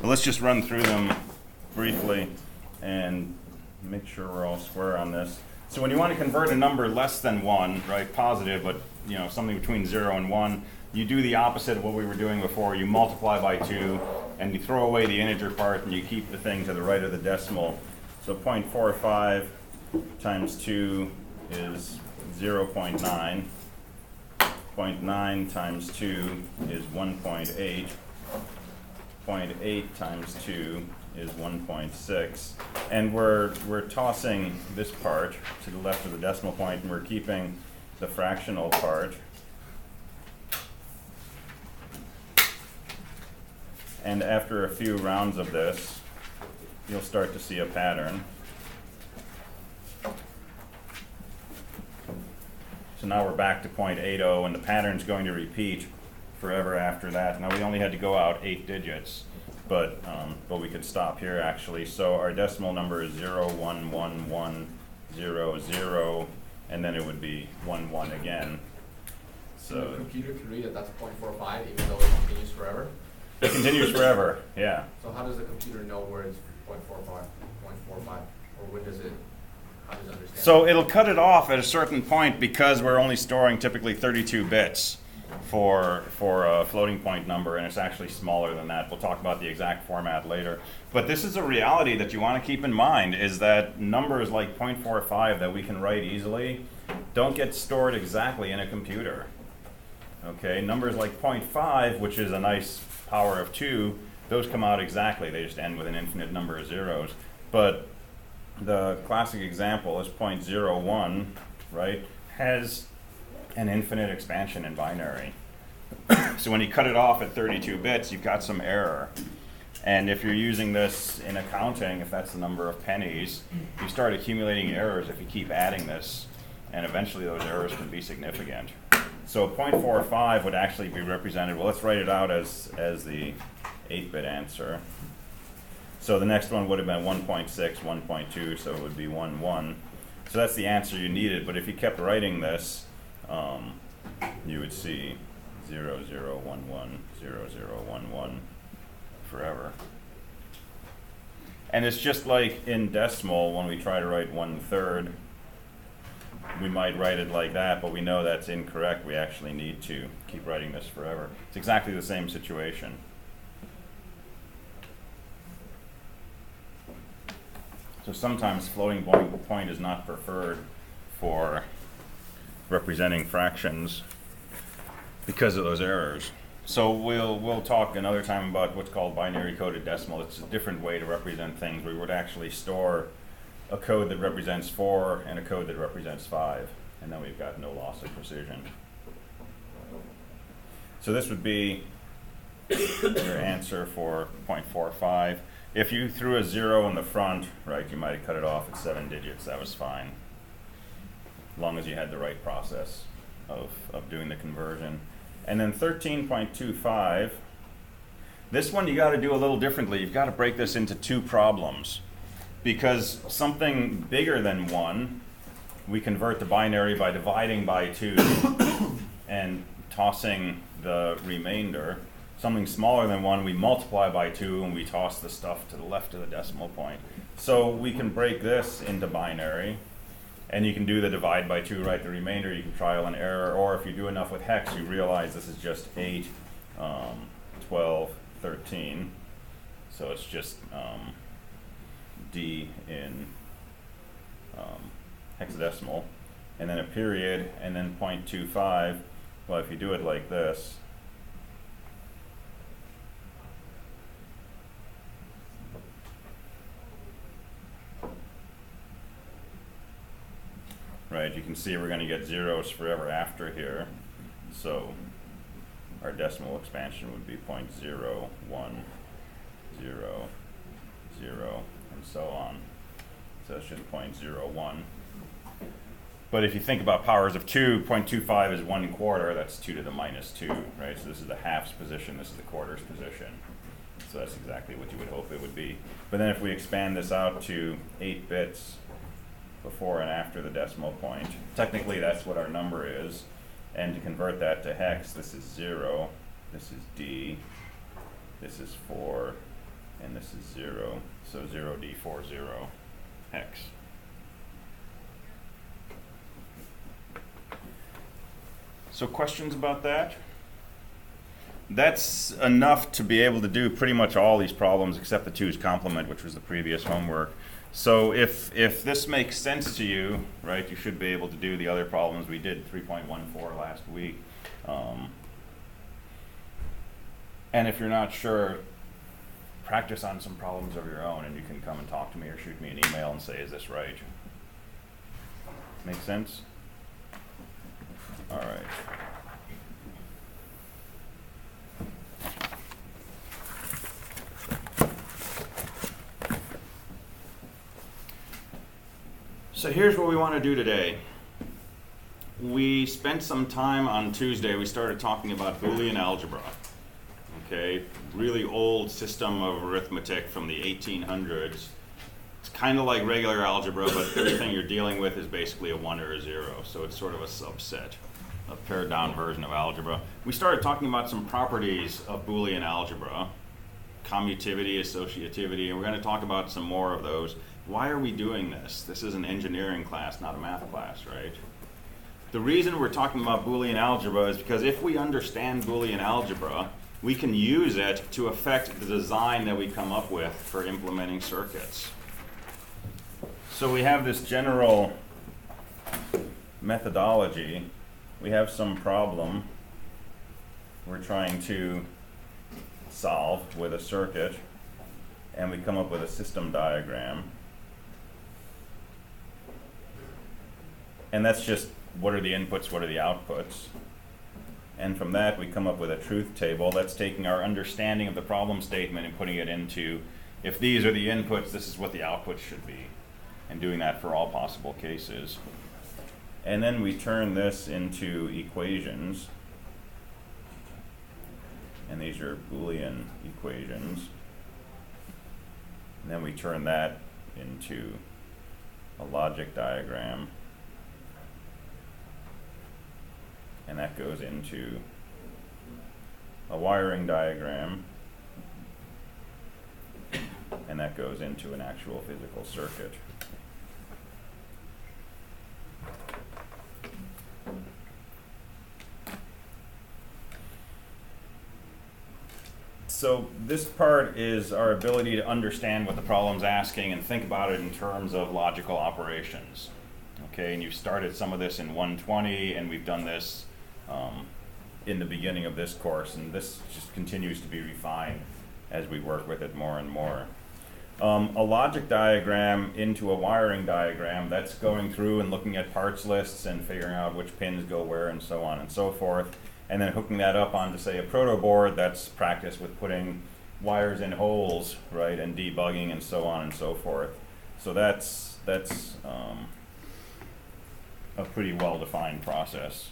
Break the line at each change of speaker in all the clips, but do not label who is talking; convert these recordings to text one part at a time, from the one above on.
But let's just run through them briefly and make sure we're all square on this. So when you want to convert a number less than 1, right, positive, but something between 0 and 1, you do the opposite of what we were doing before. You multiply by 2, and you throw away the integer part, and you keep the thing to the right of the decimal. So 0.45 times 2 is 0.9. 0.9 times 2 is 1.8. 0.8 times 2 is 1.6. And we're tossing this part to the left of the decimal point, and we're keeping the fractional part. And after a few rounds of this, you'll start to see a pattern. So now we're back to 0.80, and the pattern's going to repeat forever after that. Now we only had to go out 8 digits, but we could stop here actually. So our decimal number is 0, 1, 1, 1, 0, 0, and then it would be 1, 1 again. So
the computer can read it, that's 0.45, even though it continues forever?
It continues forever, yeah.
So how does the computer know where it's 0.45, or when does it, how does it understand?
So it'll cut it off at a certain point because we're only storing typically 32 bits for a floating point number, and it's actually smaller than that. We'll talk about the exact format later. But this is a reality that you want to keep in mind, is that numbers like 0.45 that we can write easily don't get stored exactly in a computer. Okay, numbers like 0.5, which is a nice power of 2, those come out exactly. They just end with an infinite number of zeros. But the classic example is 0.01, right, has an infinite expansion in binary. So when you cut it off at 32 bits, you've got some error. And if you're using this in accounting, if that's the number of pennies, you start accumulating errors if you keep adding this, and eventually those errors can be significant. So 0.45 would actually be represented, well, let's write it out as the 8-bit answer. So the next one would have been 1.6, 1.2, so it would be 1, 1. So that's the answer you needed, but if you kept writing this, you would see 0, 0, 1, 1, 0, 0, 1, 1 forever. And it's just like in decimal, when we try to write 1/3, we might write it like that, but we know that's incorrect. We actually need to keep writing this forever. It's exactly the same situation. So sometimes floating point is not preferred for representing fractions because of those errors. So we'll talk another time about what's called binary coded decimal. It's a different way to represent things. We would actually store a code that represents 4 and a code that represents 5, and then we've got no loss of precision. So this would be your answer for 0.45. If you threw a 0 in the front, right, you might have cut it off at 7 digits. That was fine, as long as you had the right process of doing the conversion. And then 13.25, this one you got to do a little differently. You've got to break this into 2 problems. Because something bigger than 1, we convert to binary by dividing by 2 and tossing the remainder. Something smaller than 1, we multiply by 2 and we toss the stuff to the left of the decimal point. So we can break this into binary, and you can do the divide by 2, write the remainder. You can trial and error, or if you do enough with hex, you realize this is just 8, 12, 13. So it's just D in hexadecimal, and then a period, and then 0.25. Well, if you do it like this, right, you can see we're going to get zeros forever after here. So our decimal expansion would be 0.0, 1, 0, 0, and so on. So it's just 0.01. But if you think about powers of 2, 0.25 is 1/4. That's 2 to the minus 2, right? So this is the halves position. This is the quarters position. So that's exactly what you would hope it would be. But then if we expand this out to 8 bits before and after the decimal point, technically that's what our number is. And to convert that to hex, this is 0, this is D, this is 4, and this is 0, so 0D40 hex. So questions about that? That's enough to be able to do pretty much all these problems except the 2's complement, which was the previous homework. So if this makes sense to you, right, you should be able to do the other problems we did 3.14 last week. And if you're not sure, practice on some problems of your own, and you can come and talk to me or shoot me an email and say, is this right? Make sense? All right. So here's what we want to do today. We spent some time on Tuesday, we started talking about Boolean Algebra. Okay, really old system of arithmetic from the 1800s. It's kind of like regular algebra, but everything you're dealing with is basically a 1 or a 0, so it's sort of a subset, a pared down version of algebra. We started talking about some properties of Boolean algebra, commutativity, associativity, and we're going to talk about some more of those. Why are we doing this? This is an engineering class, not a math class, right? The reason we're talking about Boolean algebra is because if we understand Boolean algebra, we can use it to affect the design that we come up with for implementing circuits. So we have this general methodology. We have some problem we're trying to solve with a circuit, and we come up with a system diagram. And that's just what are the inputs, what are the outputs. And from that we come up with a truth table. That's taking our understanding of the problem statement and putting it into, if these are the inputs, this is what the outputs should be. And doing that for all possible cases. And then we turn this into equations. And these are Boolean equations. And then we turn that into a logic diagram. And that goes into a wiring diagram. And that goes into an actual physical circuit. So this part is our ability to understand what the problem's asking and think about it in terms of logical operations. Okay, and you've started some of this in 120, and we've done this in the beginning of this course, and this just continues to be refined as we work with it more and more. A logic diagram into a wiring diagram, that's going through and looking at parts lists and figuring out which pins go where and so on and so forth, and then hooking that up onto, say, a proto board. That's practice with putting wires in holes, right, and debugging and so on and so forth. So that's a pretty well-defined process.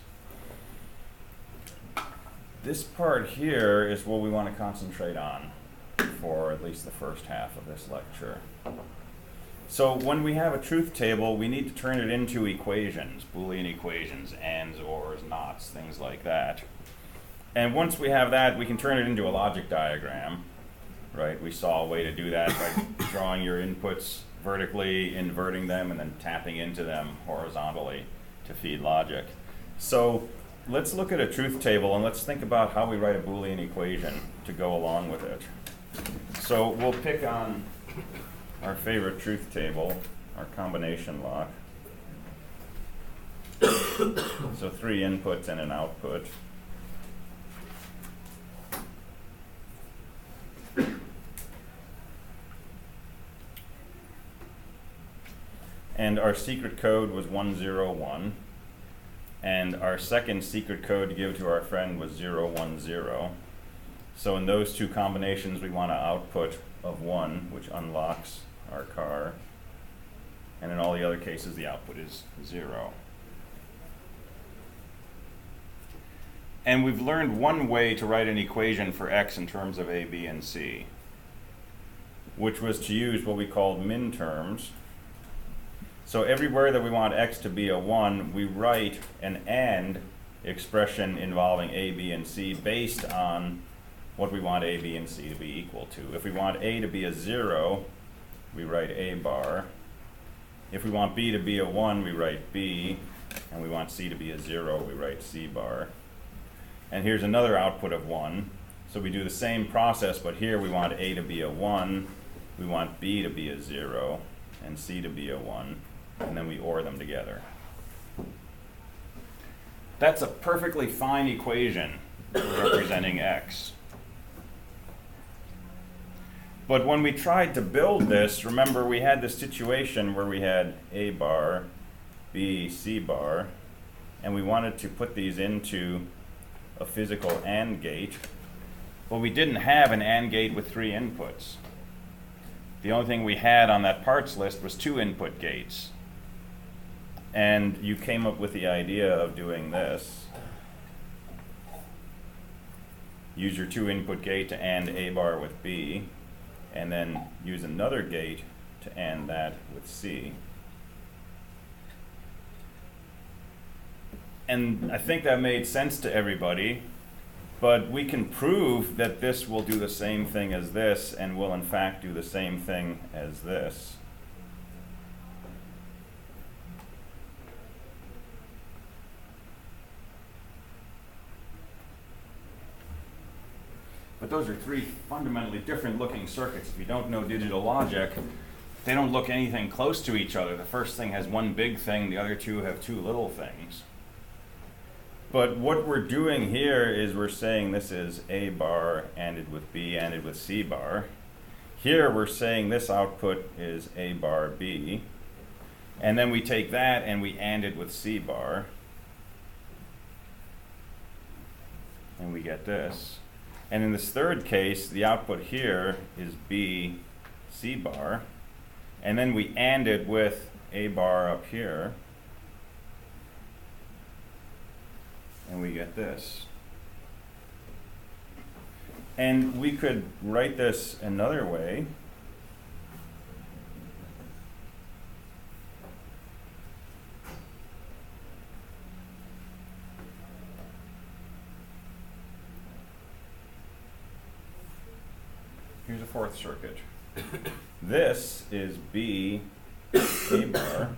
This part here is what we want to concentrate on for at least the first half of this lecture. So when we have a truth table, we need to turn it into equations, Boolean equations, ands, ors, nots, things like that. And once we have that, we can turn it into a logic diagram, right? We saw a way to do that by drawing your inputs vertically, inverting them, and then tapping into them horizontally to feed logic. So let's look at a truth table and let's think about how we write a Boolean equation to go along with it. So we'll pick on our favorite truth table, our combination lock. So 3 inputs and an output. And our secret code was 101. And our second secret code to give to our friend was 010. So in those two combinations, we want an output of 1, which unlocks our car. And in all the other cases, the output is 0. And we've learned one way to write an equation for x in terms of a, b, and c, which was to use what we called min terms. So everywhere that we want x to be a 1, we write an AND expression involving a, b, and c based on what we want A, B, and C to be equal to. If we want A to be a 0, we write A bar. If we want B to be a 1, we write B. And we want C to be a 0, we write C bar. And here's another output of 1. So we do the same process, but here we want A to be a 1, we want B to be a 0, and C to be a 1, and then we OR them together. That's a perfectly fine equation representing X. But when we tried to build this, remember we had this situation where we had A bar, B, C bar, and we wanted to put these into a physical AND gate. Well, we didn't have an AND gate with 3 inputs. The only thing we had on that parts list was 2 input gates. And you came up with the idea of doing this. Use your 2 input gate to AND A bar with B, and then use another gate to AND that with C. And I think that made sense to everybody, but we can prove that this will do the same thing as this and will in fact do the same thing as this. But those are 3 fundamentally different looking circuits. If you don't know digital logic, they don't look anything close to each other. The first thing has one big thing, the other 2 have 2 little things. But what we're doing here is we're saying this is A bar ANDed with B ANDed with C bar. Here we're saying this output is A bar B. And then we take that and we AND it with C bar. And we get this. And in this third case, the output here is B, C bar. And then we AND it with A bar up here. And we get this. And we could write this another way. Here's a 4th circuit. This is B, A bar.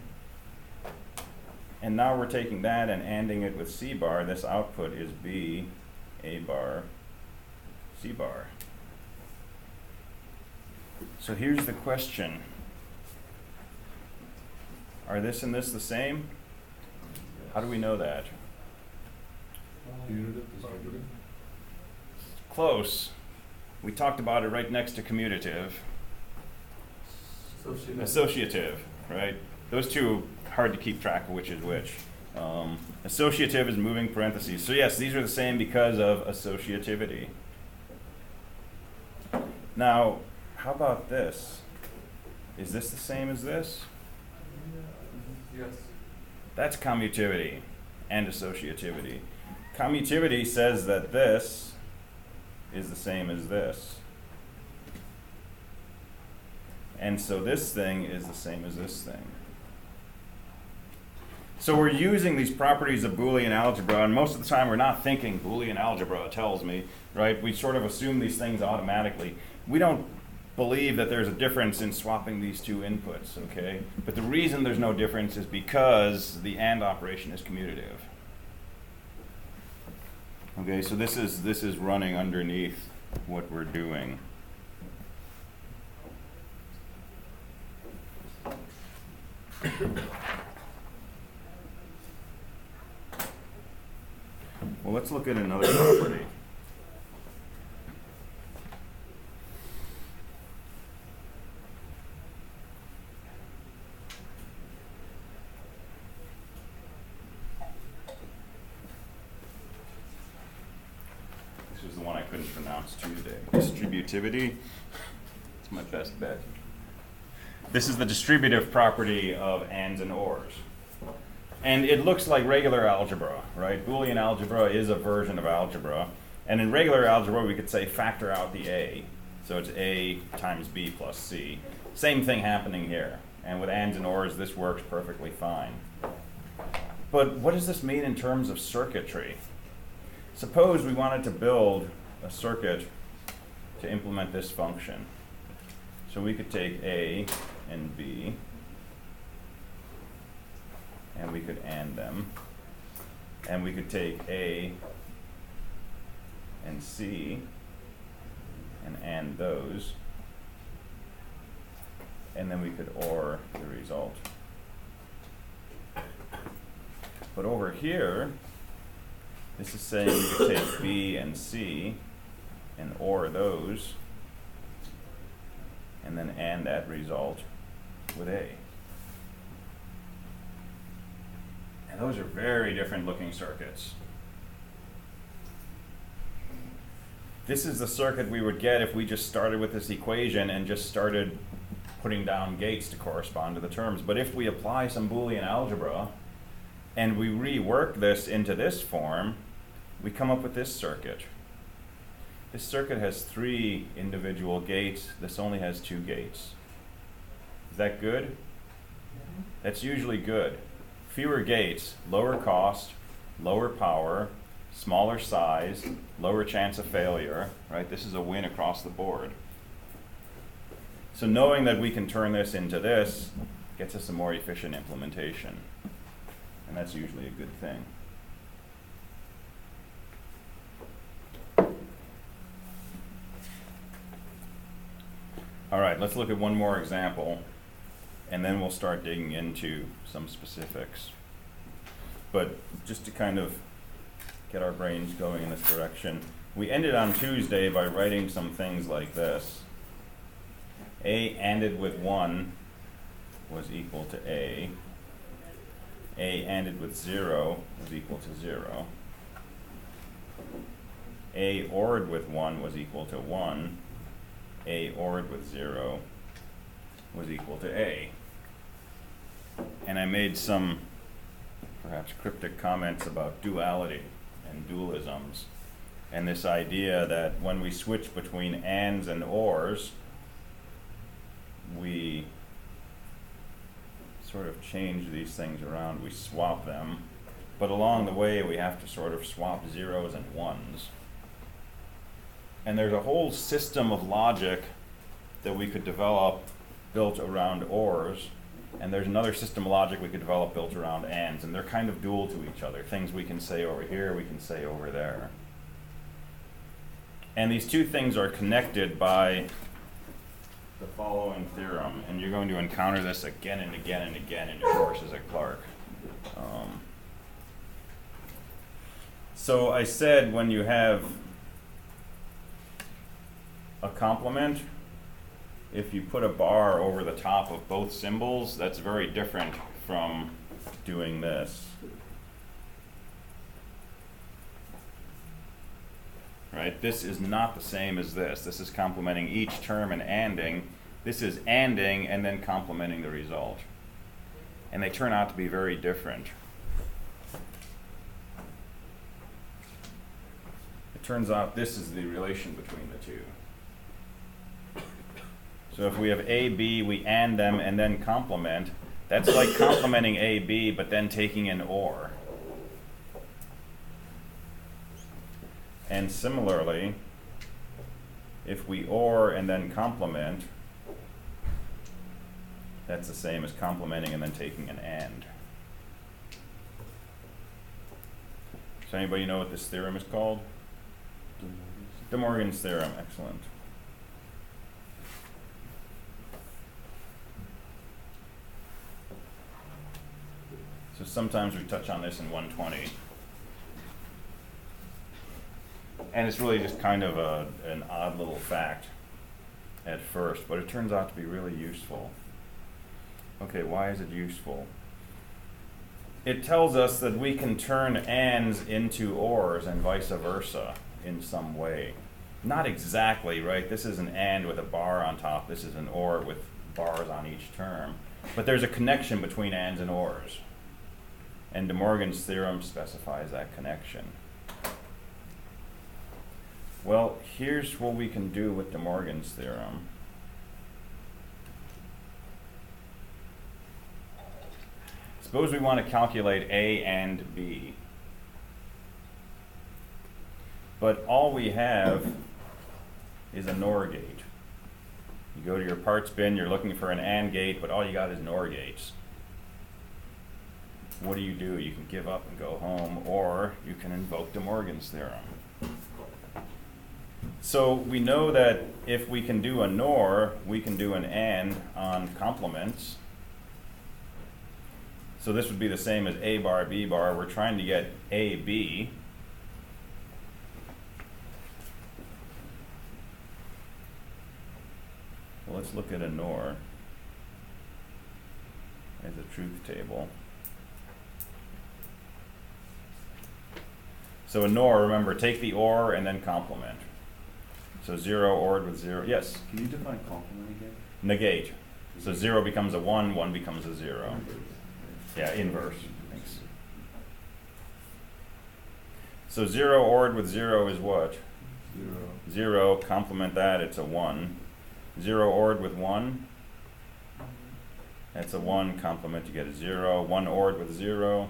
And now we're taking that and ANDing it with C bar. This output is B, A bar, C bar. So here's the question. Are this and this the same? How do we know that? Close. We talked about it right next to commutative. Associative, right? Those 2, hard to keep track of which is which. Associative is moving parentheses. So yes, these are the same because of associativity. Now, how about this? Is this the same as this?
Yes.
That's commutivity and associativity. Commutivity says that this is the same as this. And so this thing is the same as this thing. So we're using these properties of Boolean algebra, and most of the time we're not thinking Boolean algebra tells me, right? We sort of assume these things automatically. We don't believe that there's a difference in swapping these 2 inputs, okay? But the reason there's no difference is because the AND operation is commutative. Okay, so this is running underneath what we're doing. Well, let's look at another property. This was the one I couldn't pronounce Tuesday. Distributivity. It's my best bet. This is the distributive property of ANDs and ORs. And it looks like regular algebra, right? Boolean algebra is a version of algebra. And in regular algebra, we could say factor out the A. So it's A times B plus C. Same thing happening here. And with ANDs and ORs, this works perfectly fine. But what does this mean in terms of circuitry? Suppose we wanted to build a circuit to implement this function. So we could take A and B, and we could AND them, and we could take A and C and AND those, and then we could OR the result. But over here, this is saying you could take B and C and OR those, and then AND that result with A. And those are very different looking circuits. This is the circuit we would get if we just started with this equation and just started putting down gates to correspond to the terms. But if we apply some Boolean algebra and we rework this into this form, we come up with this circuit. This circuit has 3 individual gates. This only has 2 gates. Is that good? That's usually good. Fewer gates, lower cost, lower power, smaller size, lower chance of failure, right? This is a win across the board. So knowing that we can turn this into this gets us a more efficient implementation. And that's usually a good thing. All right, let's look at one more example, and then we'll start digging into some specifics. But just to kind of get our brains going in this direction, we ended on Tuesday by writing some things like this. A ANDed with 1 was equal to A. A ANDed with 0 was equal to 0. A ORed with 1 was equal to 1. A ORed with 0 was equal to A. And I made some perhaps cryptic comments about duality and dualisms, and this idea that when we switch between ANDs and ORs, we sort of change these things around, we swap them, but along the way we have to sort of swap 0s and 1s. And there's a whole system of logic that we could develop built around ORs, and there's another system of logic we could develop built around ANDs, and they're kind of dual to each other. Things we can say over here, we can say over there. And these two things are connected by the following theorem, and you're going to encounter this again and again and again in your courses at Clark. So I said when you have a complement, if you put a bar over the top of both symbols, that's very different from doing this. Right? This is not the same as this. This is complementing each term and ANDing. This is ANDing and then complementing the result. And they turn out to be very different. It turns out this is the relation between the two. So if we have A, B, we AND them and then complement. That's like complementing A, B, but then taking an OR. And similarly, if we OR and then complement, that's the same as complementing and then taking an AND. Does anybody know what this theorem is called? De Morgans Theorem, excellent. So sometimes we touch on this in 120. And it's really just kind of an odd little fact at first, but it turns out to be really useful. Okay, why is it useful? It tells us that we can turn ANDs into ORs and vice versa in some way. Not exactly, right? This is an AND with a bar on top. This is an OR with bars on each term. But there's a connection between ANDs and ORs. And De Morgan's theorem specifies that connection. Well, here's what we can do with De Morgan's theorem. Suppose we want to calculate A and B. But all we have is a NOR gate. You go to your parts bin, you're looking for an AND gate, but all you got is NOR gates. What do? You can give up and go home, or you can invoke the Morgans Theorem. So we know that if we can do a NOR, we can do an AND on complements. So this would be the same as A bar, B bar. We're trying to get A, B. Well, let's look at a NOR as a truth table. So a NOR, remember, take the OR and then complement. So 0 ORed with 0. Yes?
Can you define complement again?
Negate. So 0 becomes a 1, 1 becomes a 0. Yeah, inverse. Thanks. So 0 ORed with 0 is what? 0. Complement that, it's a 1. 0 ORed with 1, that's a 1. Complement, you get a 0. 1 ORed with 0,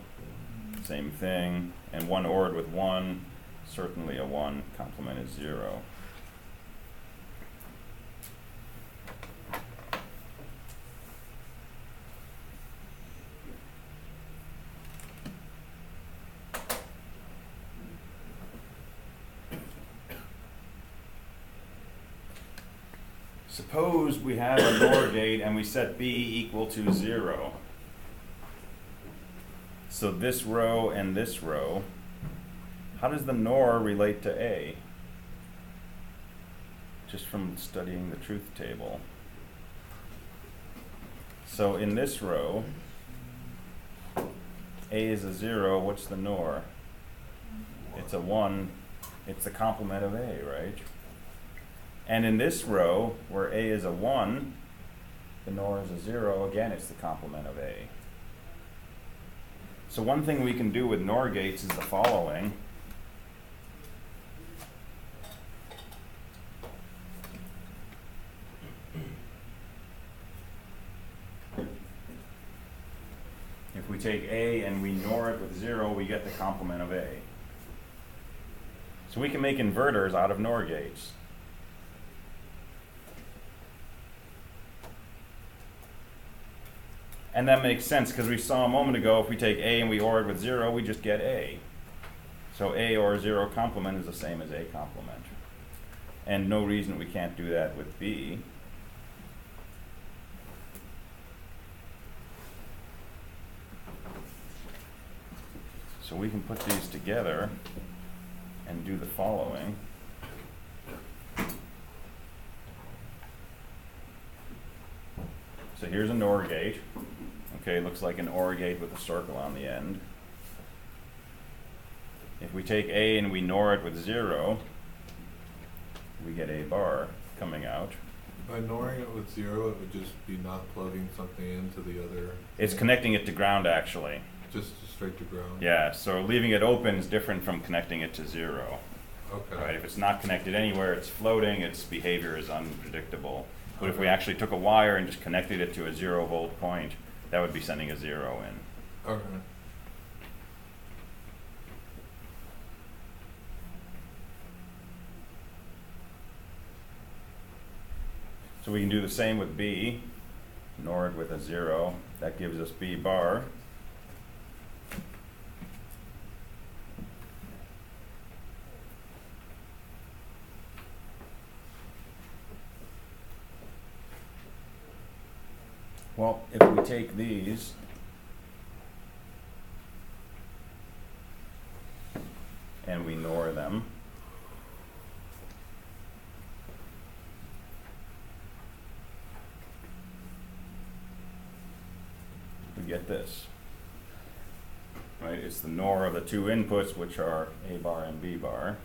same thing. And 1 ORed with 1, certainly a 1. Complement is 0. Suppose we have a NOR gate and we set B equal to 0. So this row and this row, how does the NOR relate to A? Just from studying the truth table. So in this row, A is a 0, what's the NOR? It's a 1, it's the complement of A, right? And in this row, where A is a 1, the NOR is a 0, again it's the complement of A. So one thing we can do with NOR gates is the following. If we take A and we NOR it with 0, we get the complement of A. So we can make inverters out of NOR gates. And that makes sense because we saw a moment ago if we take A and we OR it with 0, we just get A. So A or 0 complement is the same as A complement. And no reason we can't do that with B. So we can put these together and do the following. So here's a NOR gate. Okay, looks like an OR gate with a circle on the end. If we take A and we NOR it with 0, we get A bar coming out.
By NORing it with 0, it would just be not plugging something into the other.
It's connecting it to ground, actually.
Just straight to ground.
Yeah, so leaving it open is different from connecting it to 0.
Okay.
Right? If it's not connected anywhere, it's floating, its behavior is unpredictable. But if we actually took a wire and just connected it to a 0-volt point, that would be sending a 0 in.
Okay.
So we can do the same with B, NOR it with a 0. That gives us B bar. Well, if we take these and we NOR them, we get this. Right? It's the NOR of the two inputs, which are A bar and B bar.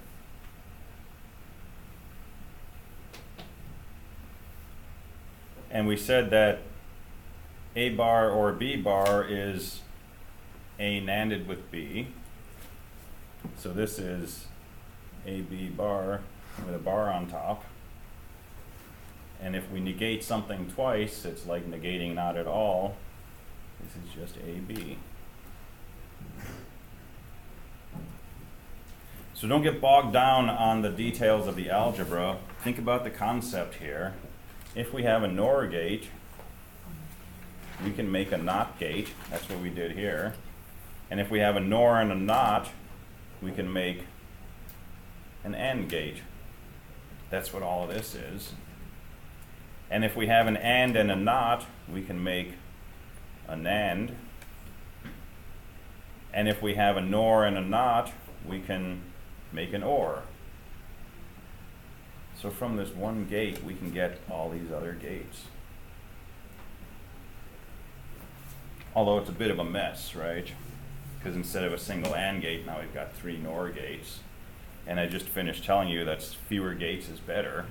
And we said that A bar or B bar is A NANDed with B. So this is AB bar with a bar on top. And if we negate something twice, it's like negating not at all. This is just AB. So don't get bogged down on the details of the algebra. Think about the concept here. If we have a NOR gate, we can make a NOT gate. That's what we did here. And if we have a NOR and a NOT, we can make an AND gate. That's what all of this is. And if we have an AND and a NOT, we can make a NAND. And if we have a NOR and a NOT, we can make an OR. So from this one gate, we can get all these other gates. Although it's a bit of a mess, right? Because instead of a single AND gate, now we've got 3 NOR gates. And I just finished telling you that fewer gates is better,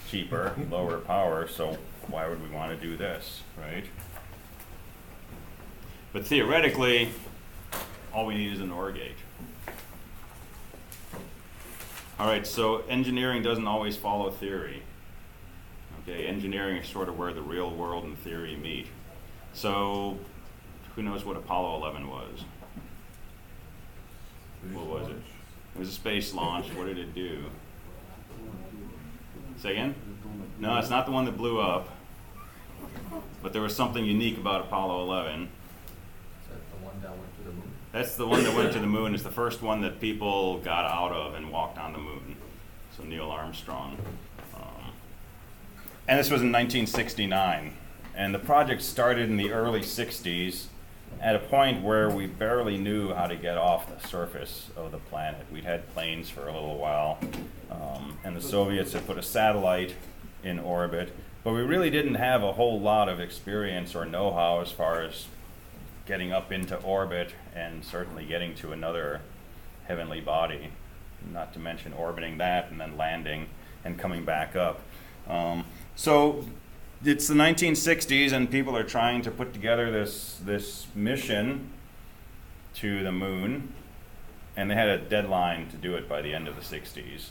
cheaper, lower power, so why would we want to do this, right? But theoretically, all we need is an OR gate. All right, so engineering doesn't always follow theory. Okay, engineering is sort of where the real world and theory meet. So, who knows what Apollo 11 was? What was it? It was a space launch. What did it do? Say again? No, it's not the one that blew up. But there was something unique about Apollo 11.
Is that the one that went to the moon?
That's the one that went to the moon. It's the first one that people got out of and walked on the moon. So Neil Armstrong. And this was in 1969. And the project started in the early 60s at a point where we barely knew how to get off the surface of the planet. We'd had planes for a little while, and the Soviets had put a satellite in orbit, but we really didn't have a whole lot of experience or know-how as far as getting up into orbit and certainly getting to another heavenly body, not to mention orbiting that and then landing and coming back up. So it's the 1960s, and people are trying to put together this mission to the moon, and they had a deadline to do it by the end of the 60s,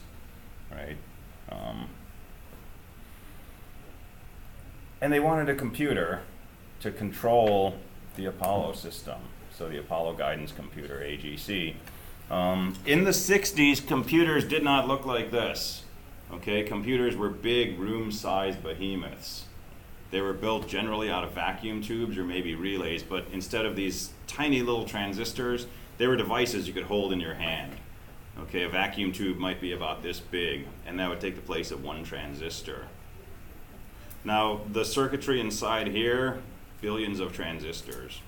right? And they wanted a computer to control the Apollo system, so the Apollo Guidance Computer, AGC. In the 60s, computers did not look like this. Okay, computers were big, room-sized behemoths. They were built generally out of vacuum tubes or maybe relays, but instead of these tiny little transistors, they were devices you could hold in your hand. Okay, a vacuum tube might be about this big, and that would take the place of one transistor. Now, the circuitry inside here, billions of transistors.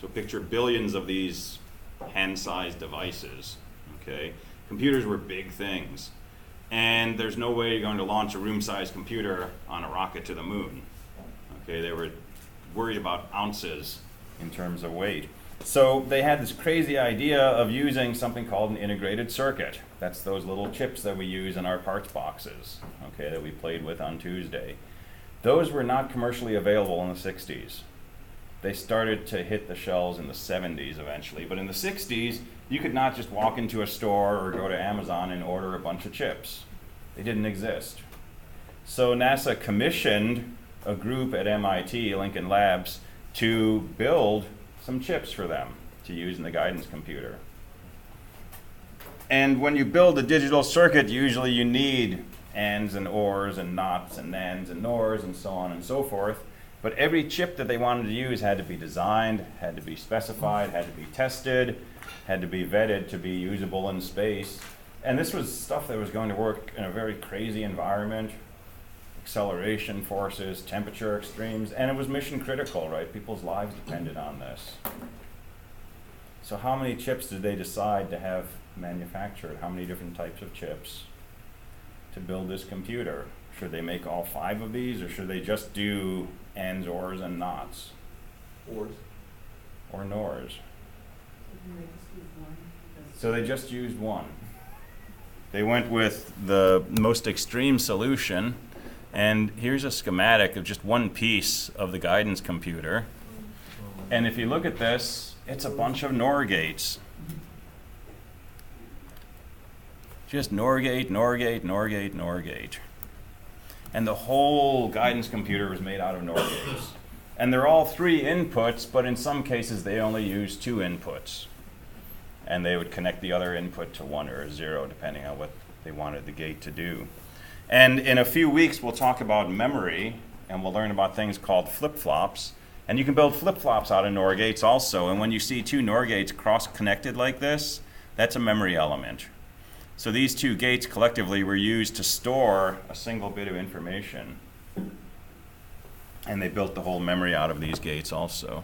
So picture billions of these hand-sized devices, okay? Computers were big things. And there's no way you're going to launch a room-sized computer on a rocket to the moon. Okay, they were worried about ounces in terms of weight. So they had this crazy idea of using something called an integrated circuit. That's those little chips that we use in our parts boxes, okay, that we played with on Tuesday. Those were not commercially available in the 60s. They started to hit the shelves in the 70s eventually. But in the 60s, you could not just walk into a store or go to Amazon and order a bunch of chips. They didn't exist. So NASA commissioned a group at MIT, Lincoln Labs, to build some chips for them to use in the guidance computer. And when you build a digital circuit, usually you need ANDs and ORs and NOTs and NANDs and NORs and so on and so forth. But every chip that they wanted to use had to be designed, had to be specified, had to be tested, had to be vetted to be usable in space. And this was stuff that was going to work in a very crazy environment, acceleration forces, temperature extremes, and it was mission critical, right? People's lives depended on this. So how many chips did they decide to have manufactured? How many different types of chips to build this computer? Should they make all 5 of these, or should they just do ANDs, ORs, and NOTs?
ORs.
Or NORs? So they just used one. They went with the most extreme solution, and here's a schematic of just one piece of the guidance computer. And if you look at this, it's a bunch of NOR gates. Just NOR gate, NOR gate, NOR gate, NOR gate. And the whole guidance computer was made out of NOR gates. And they're all 3 inputs, but in some cases they only use 2 inputs. and they would connect the other input to 1 or 0, depending on what they wanted the gate to do. And in a few weeks, we'll talk about memory, and we'll learn about things called flip-flops. And you can build flip-flops out of NOR gates also. And when you see two NOR gates cross-connected like this, that's a memory element. So these two gates collectively were used to store a single bit of information. And they built the whole memory out of these gates also.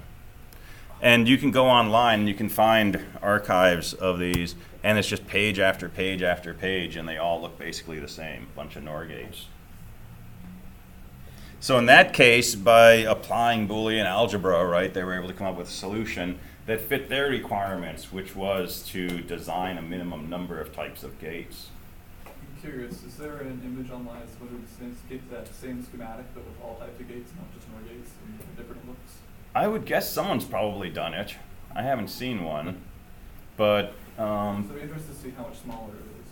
And you can go online and you can find archives of these, and it's just page after page after page, and they all look basically the same, bunch of NOR gates. So in that case, by applying Boolean algebra, right, they were able to come up with a solution that fit their requirements, which was to design a minimum number of types of gates.
I'm curious, is there an image online that's going to get that same schematic, but with all types of gates, not just NOR gates, and different looks?
I would guess someone's probably done it. I haven't seen one, but
So I'm interested to see how much smaller it is.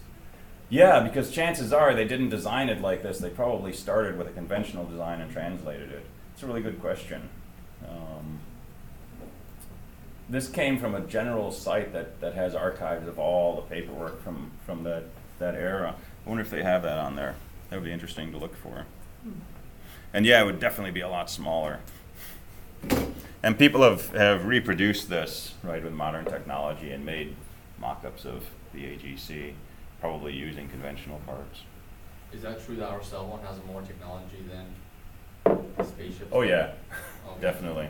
yeah, because chances are they didn't design it like this. They probably started with a conventional design and translated it. It's a really good question. This came from a general site that has archives of all the paperwork from that era. I wonder if they have that on there. That would be interesting to look for. And yeah, it would definitely be a lot smaller. And people have reproduced this, right, with modern technology and made mock-ups of the AGC, probably using conventional parts.
Is that true that our cell phone has more technology than the spaceship?
Oh yeah,
Okay.
definitely.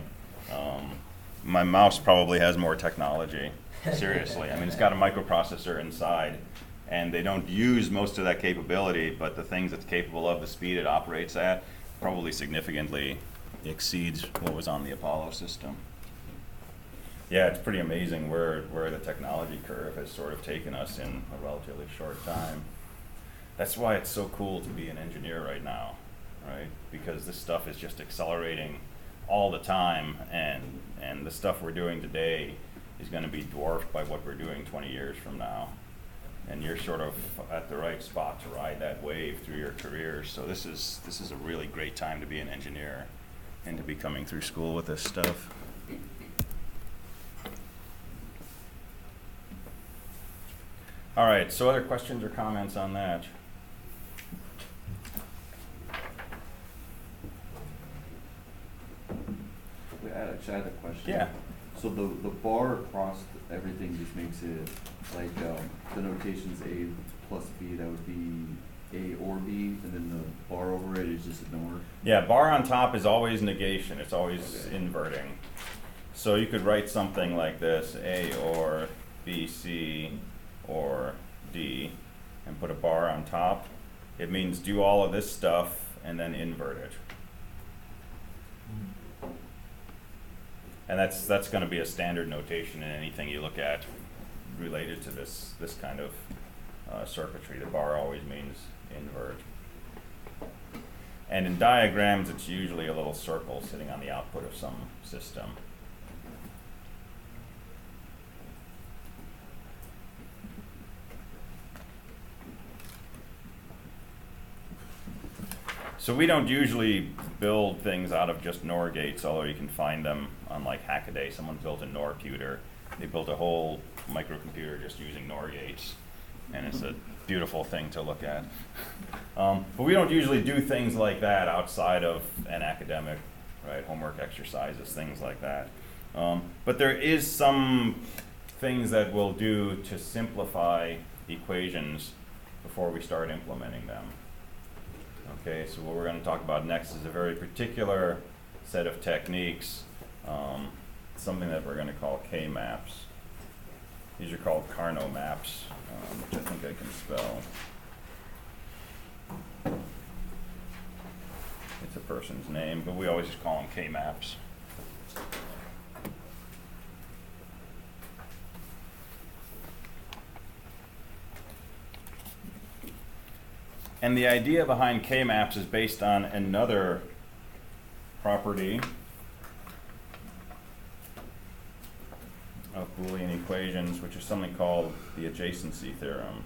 My mouse probably has more technology, seriously. I mean, it's got a microprocessor inside, and they don't use most of that capability, but the things it's capable of, the speed it operates at, probably significantly exceeds what was on the Apollo system. Yeah, it's pretty amazing where the technology curve has sort of taken us in a relatively short time. That's why it's so cool to be an engineer right now, right? Because this stuff is just accelerating all the time, and the stuff we're doing today is going to be dwarfed by what we're doing 20 years from now. And you're sort of at the right spot to ride that wave through your career. So this is a really great time to be an engineer and to be coming through school with this stuff. All right, so other questions or comments on that?
I had a question.
Yeah.
So the bar across everything just makes it like the notation's A plus B, that would be A or B, and then the bar over it is just a NOR.
Yeah, bar on top is always negation. It's always
Okay.
inverting. So you could write something like this, A or B, C or D, and put a bar on top. It means do all of this stuff and then invert it. And that's going to be a standard notation in anything you look at related to this kind of circuitry. The bar always means invert. And in diagrams, it's usually a little circle sitting on the output of some system. So we don't usually build things out of just NOR gates, although you can find them on like Hackaday. Someone built a NOR-puter. They built a whole microcomputer just using NOR gates, and it's a beautiful thing to look at. But we don't usually do things like that outside of an academic, right, homework exercises, things like that. But there is some things that we'll do to simplify equations before we start implementing them. Okay, so what we're going to talk about next is a very particular set of techniques, something that we're going to call Kmaps. These are called Carnot maps, which I think I can spell. It's a person's name, but we always just call them Kmaps. And the idea behind Kmaps is based on another property of Boolean equations, which is something called the Adjacency Theorem.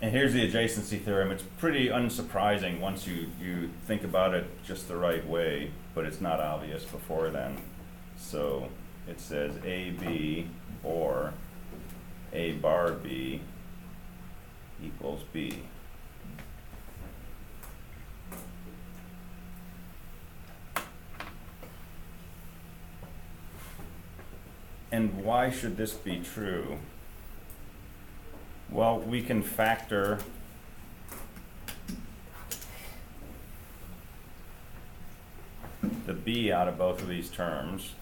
And here's the adjacency theorem. It's pretty unsurprising once you think about it just the right way, but it's not obvious before then. So it says AB or A bar B equals B. And why should this be true? Well, we can factor the B out of both of these terms.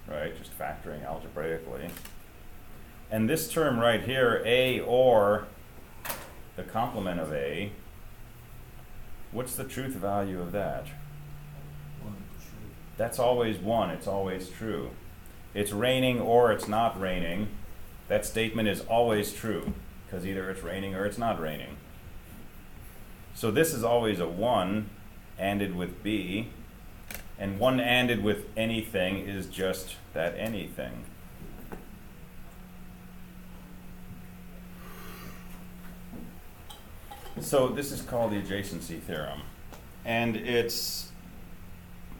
Right, just factoring algebraically. And this term right here, A or the complement of A, what's the truth value of that? That's always 1, it's always true. It's raining or it's not raining. That statement is always true, because either it's raining or it's not raining. So this is always a 1 ANDed with B, and 1 ANDed with anything is just that anything. So this is called the adjacency theorem, and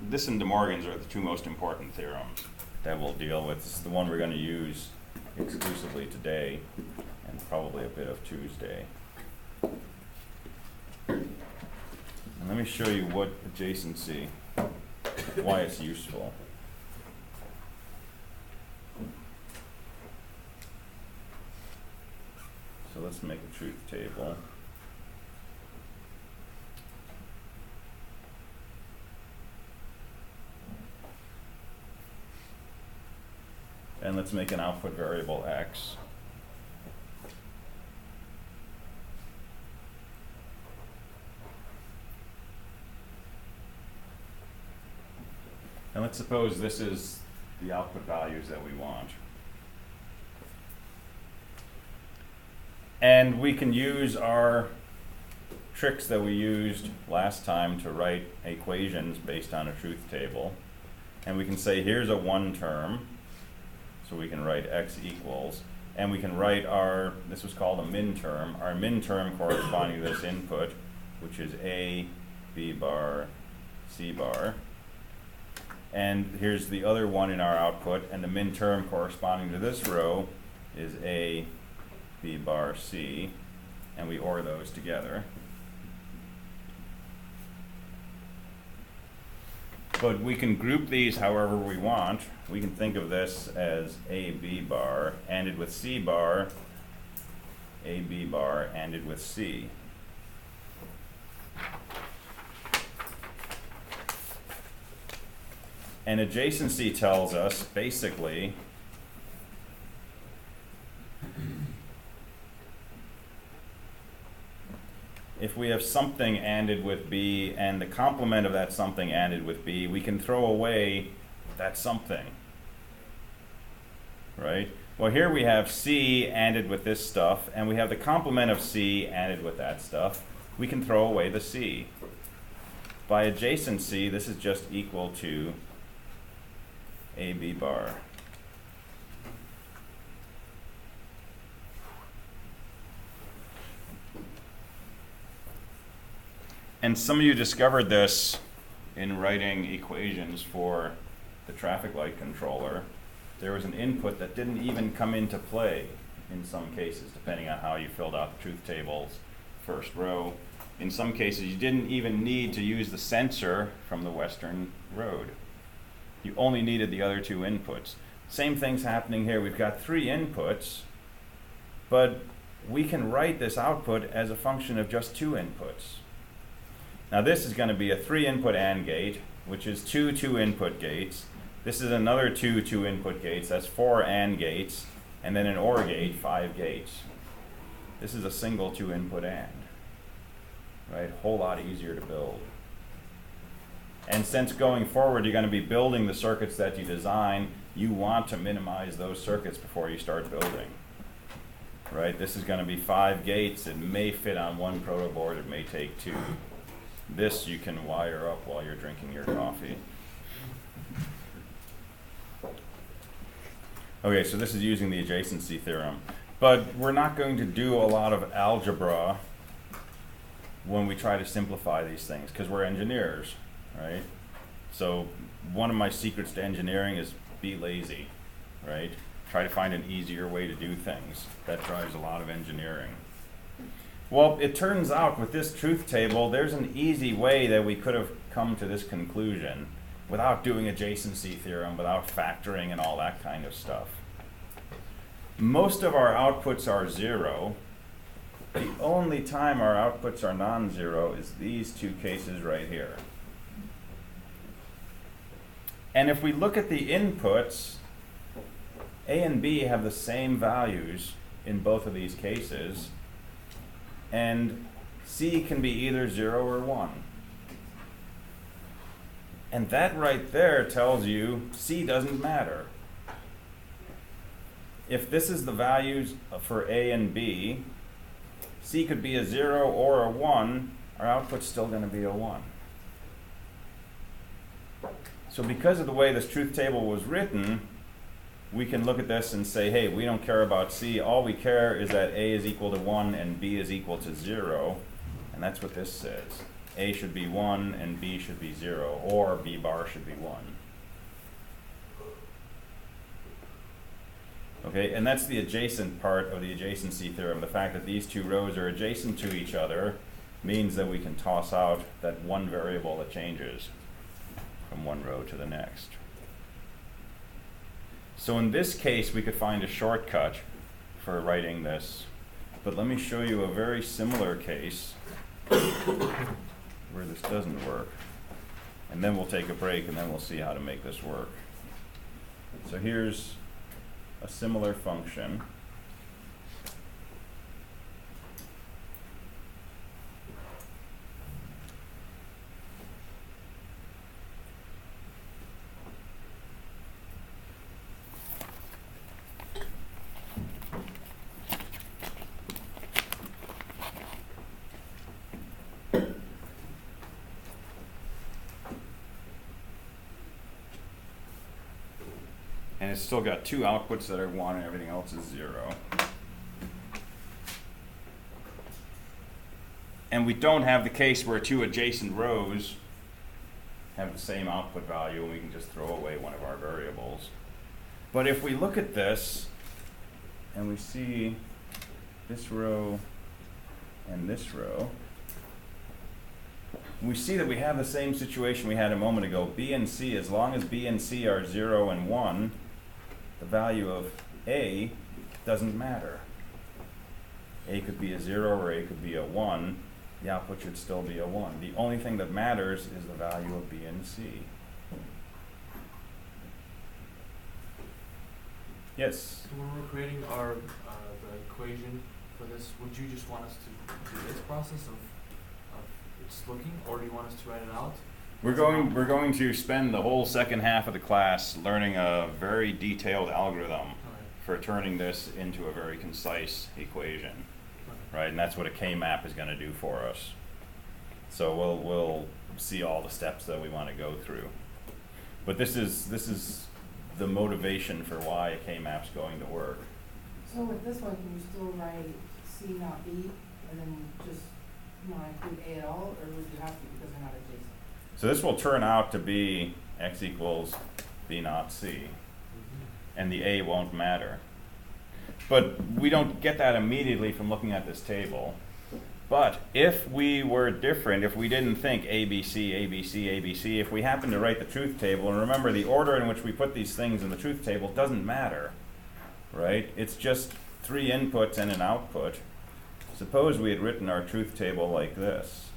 this and De Morgan's are the two most important theorems that we'll deal with. This is the one we're going to use exclusively today, and probably a bit of Tuesday. And let me show you what adjacency, why it's useful. So let's make a truth table. And let's make an output variable x. And let's suppose this is the output values that we want. And we can use our tricks that we used last time to write equations based on a truth table. And we can say here's a 1 term. So we can write x equals, and we can write our, this was called a min term, our min term corresponding to this input, which is A, B bar, C bar. And here's the other one in our output, and the min term corresponding to this row is A, B bar, C, and we OR those together. But we can group these however we want. We can think of this as A, B bar, ANDed with C bar, A, B bar, ANDed with C. And adjacency tells us, basically, if we have something ANDed with B and the complement of that something ANDed with B, we can throw away that something, right? Well, here we have C ANDed with this stuff, and we have the complement of C ANDed with that stuff. We can throw away the C. By adjacency, this is just equal to AB bar. And some of you discovered this in writing equations for the traffic light controller. There was an input that didn't even come into play in some cases, depending on how you filled out the truth tables, first row. In some cases, you didn't even need to use the sensor from the western road. You only needed the other 2 inputs. Same thing's happening here. We've got 3 inputs, but we can write this output as a function of just 2 inputs. Now this is going to be a 3-input AND gate, which is 2 2-input gates. This is another 2 2-input gates. That's 4 AND gates. And then an OR gate, 5 gates. This is a single 2-input AND. Right? Whole lot easier to build. And since going forward you're going to be building the circuits that you design, you want to minimize those circuits before you start building. Right? This is going to be 5 gates. It may fit on 1 proto board. It may take 2. This you can wire up while you're drinking your coffee. Okay, so this is using the adjacency theorem. But we're not going to do a lot of algebra when we try to simplify these things, because we're engineers, right? So one of my secrets to engineering is be lazy, right? Try to find an easier way to do things. That drives a lot of engineering. Well, it turns out with this truth table, there's an easy way that we could have come to this conclusion without doing adjacency theorem, without factoring and all that kind of stuff. Most of our outputs are 0. The only time our outputs are non-zero is these two cases right here. And if we look at the inputs, A and B have the same values in both of these cases, and C can be either 0 or 1. And that right there tells you C doesn't matter. If this is the values for A and B, C could be a 0 or a 1, our output's still going to be a 1. So because of the way this truth table was written, we can look at this and say, hey, we don't care about C. All we care is that A is equal to 1 and B is equal to 0. And that's what this says. A should be 1 and B should be 0, or B bar should be 1. Okay, and that's the adjacent part of the adjacency theorem. The fact that these two rows are adjacent to each other means that we can toss out that one variable that changes from one row to the next. So in this case, we could find a shortcut for writing this. But let me show you a very similar case where this doesn't work. And then we'll take a break and then we'll see how to make this work. So here's a similar function. And it's still got two outputs that are 1 and everything else is 0. And we don't have the case where two adjacent rows have the same output value and we can just throw away one of our variables. But if we look at this and we see this row and this row, we see that we have the same situation we had a moment ago. B and C, as long as B and C are 0 and 1, the value of A doesn't matter. A could be a 0 or A could be a 1. The output should still be a 1. The only thing that matters is the value of B and C. Yes?
So when we're creating our the equation for this, would you just want us to do this process of just looking, or do you want us to write it out?
We're going to spend the whole second half of the class learning a very detailed algorithm for turning this into a very concise equation, right? And that's what a Kmap is going to do for us. So we'll see all the steps that we want to go through. But this is the motivation for why a Kmap's going to work.
So with this one, can you still write C not B, and then just not include A at all, or would you have to because they're not adjacent?
So this will turn out to be x equals B naught C, and the A won't matter. But we don't get that immediately from looking at this table. But if we were different, if we didn't think ABC, ABC, ABC, if we happened to write the truth table, and remember the order in which we put these things in the truth table doesn't matter, right? It's just 3 inputs and an output. Suppose we had written our truth table like this.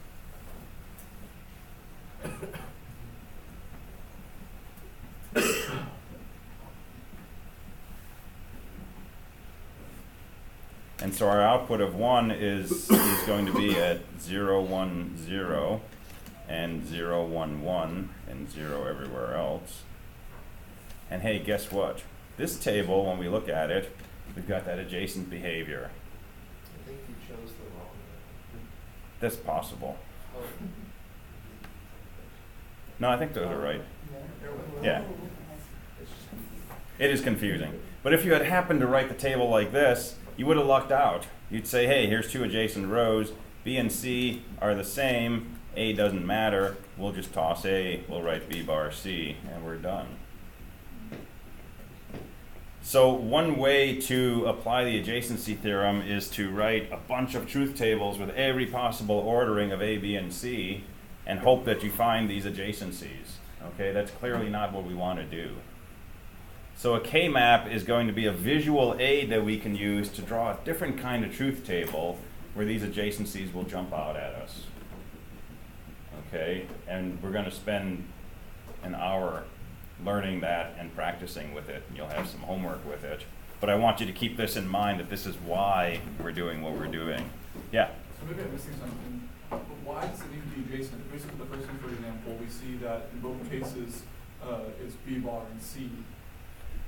And so our output of 1 is going to be at 0, 1, 0, and 0, 1, 1, and 0 everywhere else. And hey, guess what? This table, when we look at it, we've got that adjacent behavior.
I think you chose the wrong one.
That's possible.
Oh,
No, I think those are right.
there we go.
Yeah.
It's just
It is confusing. But if you had happened to write the table like this, you would have lucked out. You'd say, hey, here's two adjacent rows. B and C are the same. A doesn't matter. We'll just toss A. We'll write B bar C, and we're done. So one way to apply the adjacency theorem is to write a bunch of truth tables with every possible ordering of A, B, and C, and hope that you find these adjacencies. Okay, that's clearly not what we want to do. So a K-map is going to be a visual aid that we can use to draw a different kind of truth table where these adjacencies will jump out at us. Okay, and we're going to spend an hour learning that and practicing with it, and you'll have some homework with it. But I want you to keep this in mind, that this is why we're doing what we're doing. Yeah?
So maybe I'm missing something, but why does it need to be adjacent? If we look at the first one, for example, we see that in both cases it's B bar and C.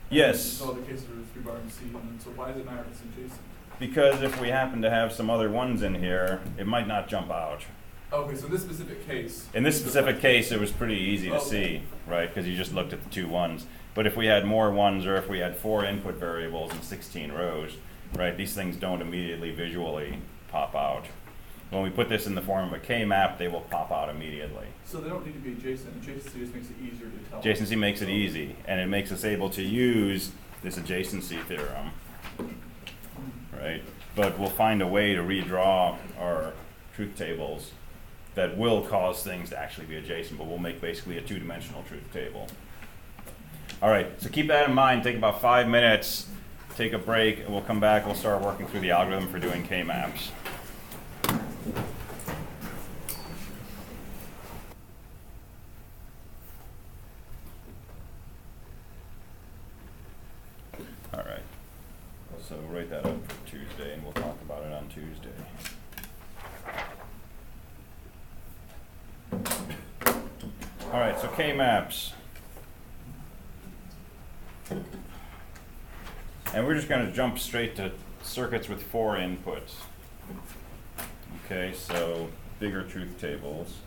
Yes.
In all the cases it's B bar and C, and then so why does it matter if it's adjacent?
Because if we happen to have some other ones in here, it might not jump out.
Okay, so in this specific case.
In this specific case, it was pretty easy to see, right? Because you just looked at the two ones. But if we had more ones, or if we had 4 input variables and 16 rows, right, these things don't immediately visually pop out. When we put this in the form of a K-map, they will pop out immediately.
So they don't need to be adjacent. Adjacency just makes it easier to tell.
Adjacency makes it easy, and it makes us able to use this adjacency theorem, right? But we'll find a way to redraw our truth tables that will cause things to actually be adjacent, but we'll make basically a 2-dimensional truth table. All right, so keep that in mind. Take about 5 minutes, take a break, and we'll come back. We'll start working through the algorithm for doing K-maps. All right, so write that up for Tuesday, and we'll talk about it on Tuesday. All right, so K-maps. And we're just going to jump straight to circuits with 4 inputs. Okay, so bigger truth tables.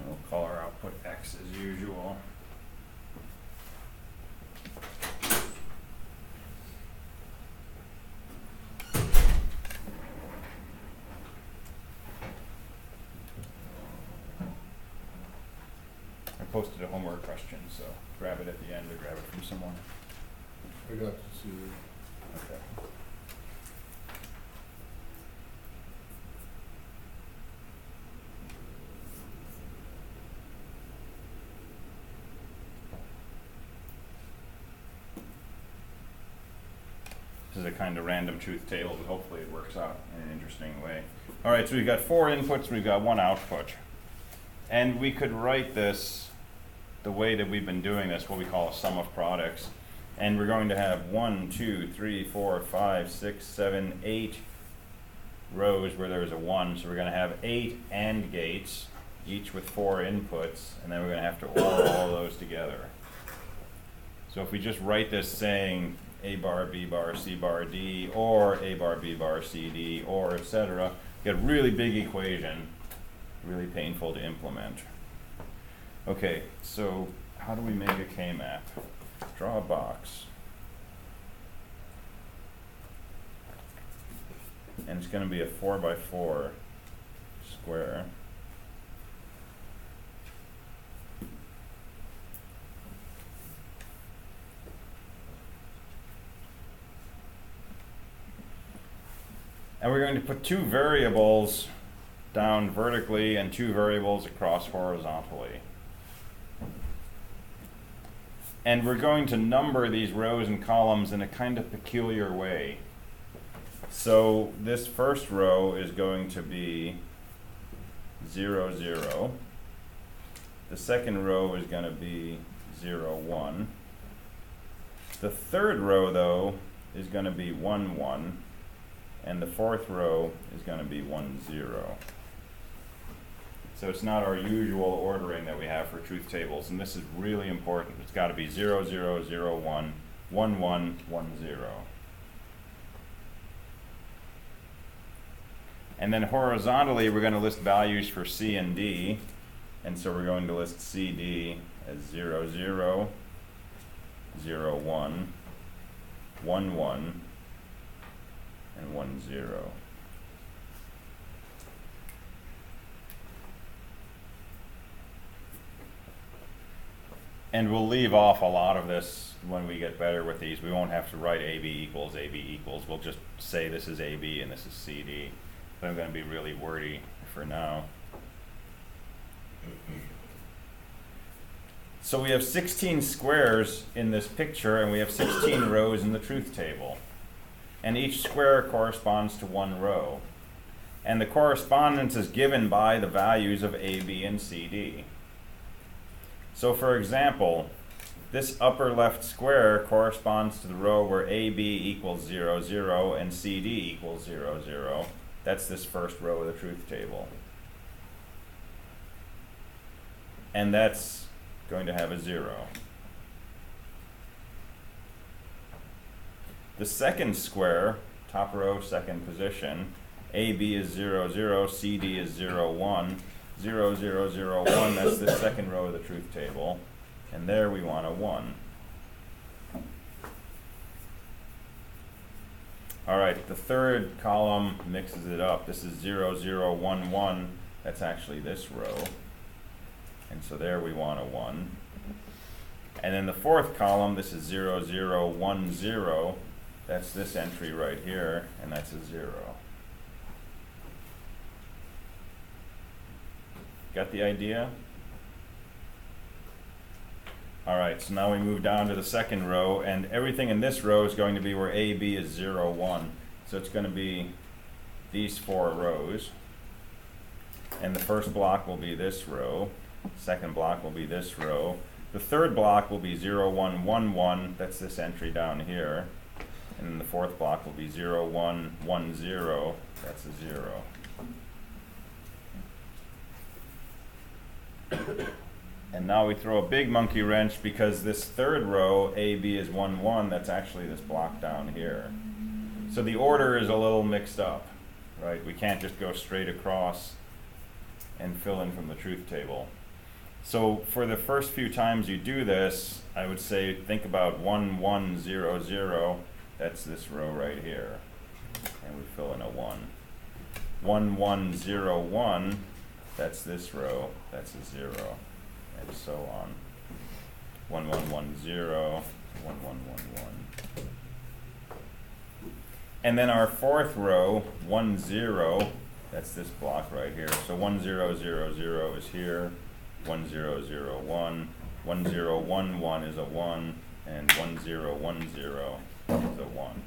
We'll call our output X as usual. I posted a homework question, so grab it at the end or grab it from someone.
I got to see it.
Okay. This is a kind of random truth table, but hopefully it works out in an interesting way. All right, so we've got 4 inputs, we've got 1 output. And we could write this the way that we've been doing this, what we call a sum of products. And we're going to have 1, 2, 3, 4, 5, 6, 7, 8 rows where there's a 1. So we're going to have 8 AND gates, each with 4 inputs, and then we're going to have to OR all those together. So if we just write this saying A bar, B bar, C bar, D, or A bar, B bar, C, D, or etc., get a really big equation, really painful to implement. Okay, so how do we make a K-map? Draw a box. And it's going to be a 4x4 square. And we're going to put 2 variables down vertically and 2 variables across horizontally. And we're going to number these rows and columns in a kind of peculiar way. So this first row is going to be 0, 0. The second row is going to be 0, 1. The third row, though, is going to be 1, 1. and the fourth row is going to be 1, 0. So it's not our usual ordering that we have for truth tables, and this is really important. It's got to be 0, 0, 0, 1, 1, 1, 1, 0. And then horizontally, we're going to list values for C and D. And so we're going to list CD as 0, 0, 0, 1, 1, 1, and 1, 0. And we'll leave off a lot of this when we get better with these. We won't have to write AB equals AB equals. We'll just say this is AB and this is CD. But I'm going to be really wordy for now. So we have 16 squares in this picture, and we have 16 rows in the truth table. And each square corresponds to one row. And the correspondence is given by the values of A, B, and C, D. So for example, this upper left square corresponds to the row where AB equals 0, 0, and CD equals 0, 0. That's this first row of the truth table. And that's going to have a 0. The second square, top row, second position, AB is 0, 0, CD is 0, 1, 0, 0, 0, 1, that's the second row of the truth table. And there we want a 1. All right, the third column mixes it up. This is 0, 0, 1, 1. That's actually this row. And so there we want a 1. And then the fourth column, this is 0, 0, 1, 0. That's this entry right here, and that's a 0. Got the idea? All right, so now we move down to the second row, and everything in this row is going to be where AB is 0, 1. So it's going to be these 4 rows. And the first block will be this row. Second block will be this row. The third block will be 0, 1, 1, 1. That's this entry down here. And then the fourth block will be 0, 1, 1, 0. That's a 0. And now we throw a big monkey wrench because this third row, AB is 1, 1, that's actually this block down here. So the order is a little mixed up, right? We can't just go straight across and fill in from the truth table. So for the first few times you do this, I would say think about 1, 1, 0, 0. That's this row right here. And we fill in a 1. 1, 1, 0, 1. That's this row. That's a 0. And so on. 1, 1, 1, 0. 1, 1, 1, 1. And then our fourth row, 1, 0. That's this block right here. So 1, 0, 0, 0 is here. 1, 0, 0, 1. 1, 0, 1, 1 is a 1. And 1, 0, 1, 0 is a 1.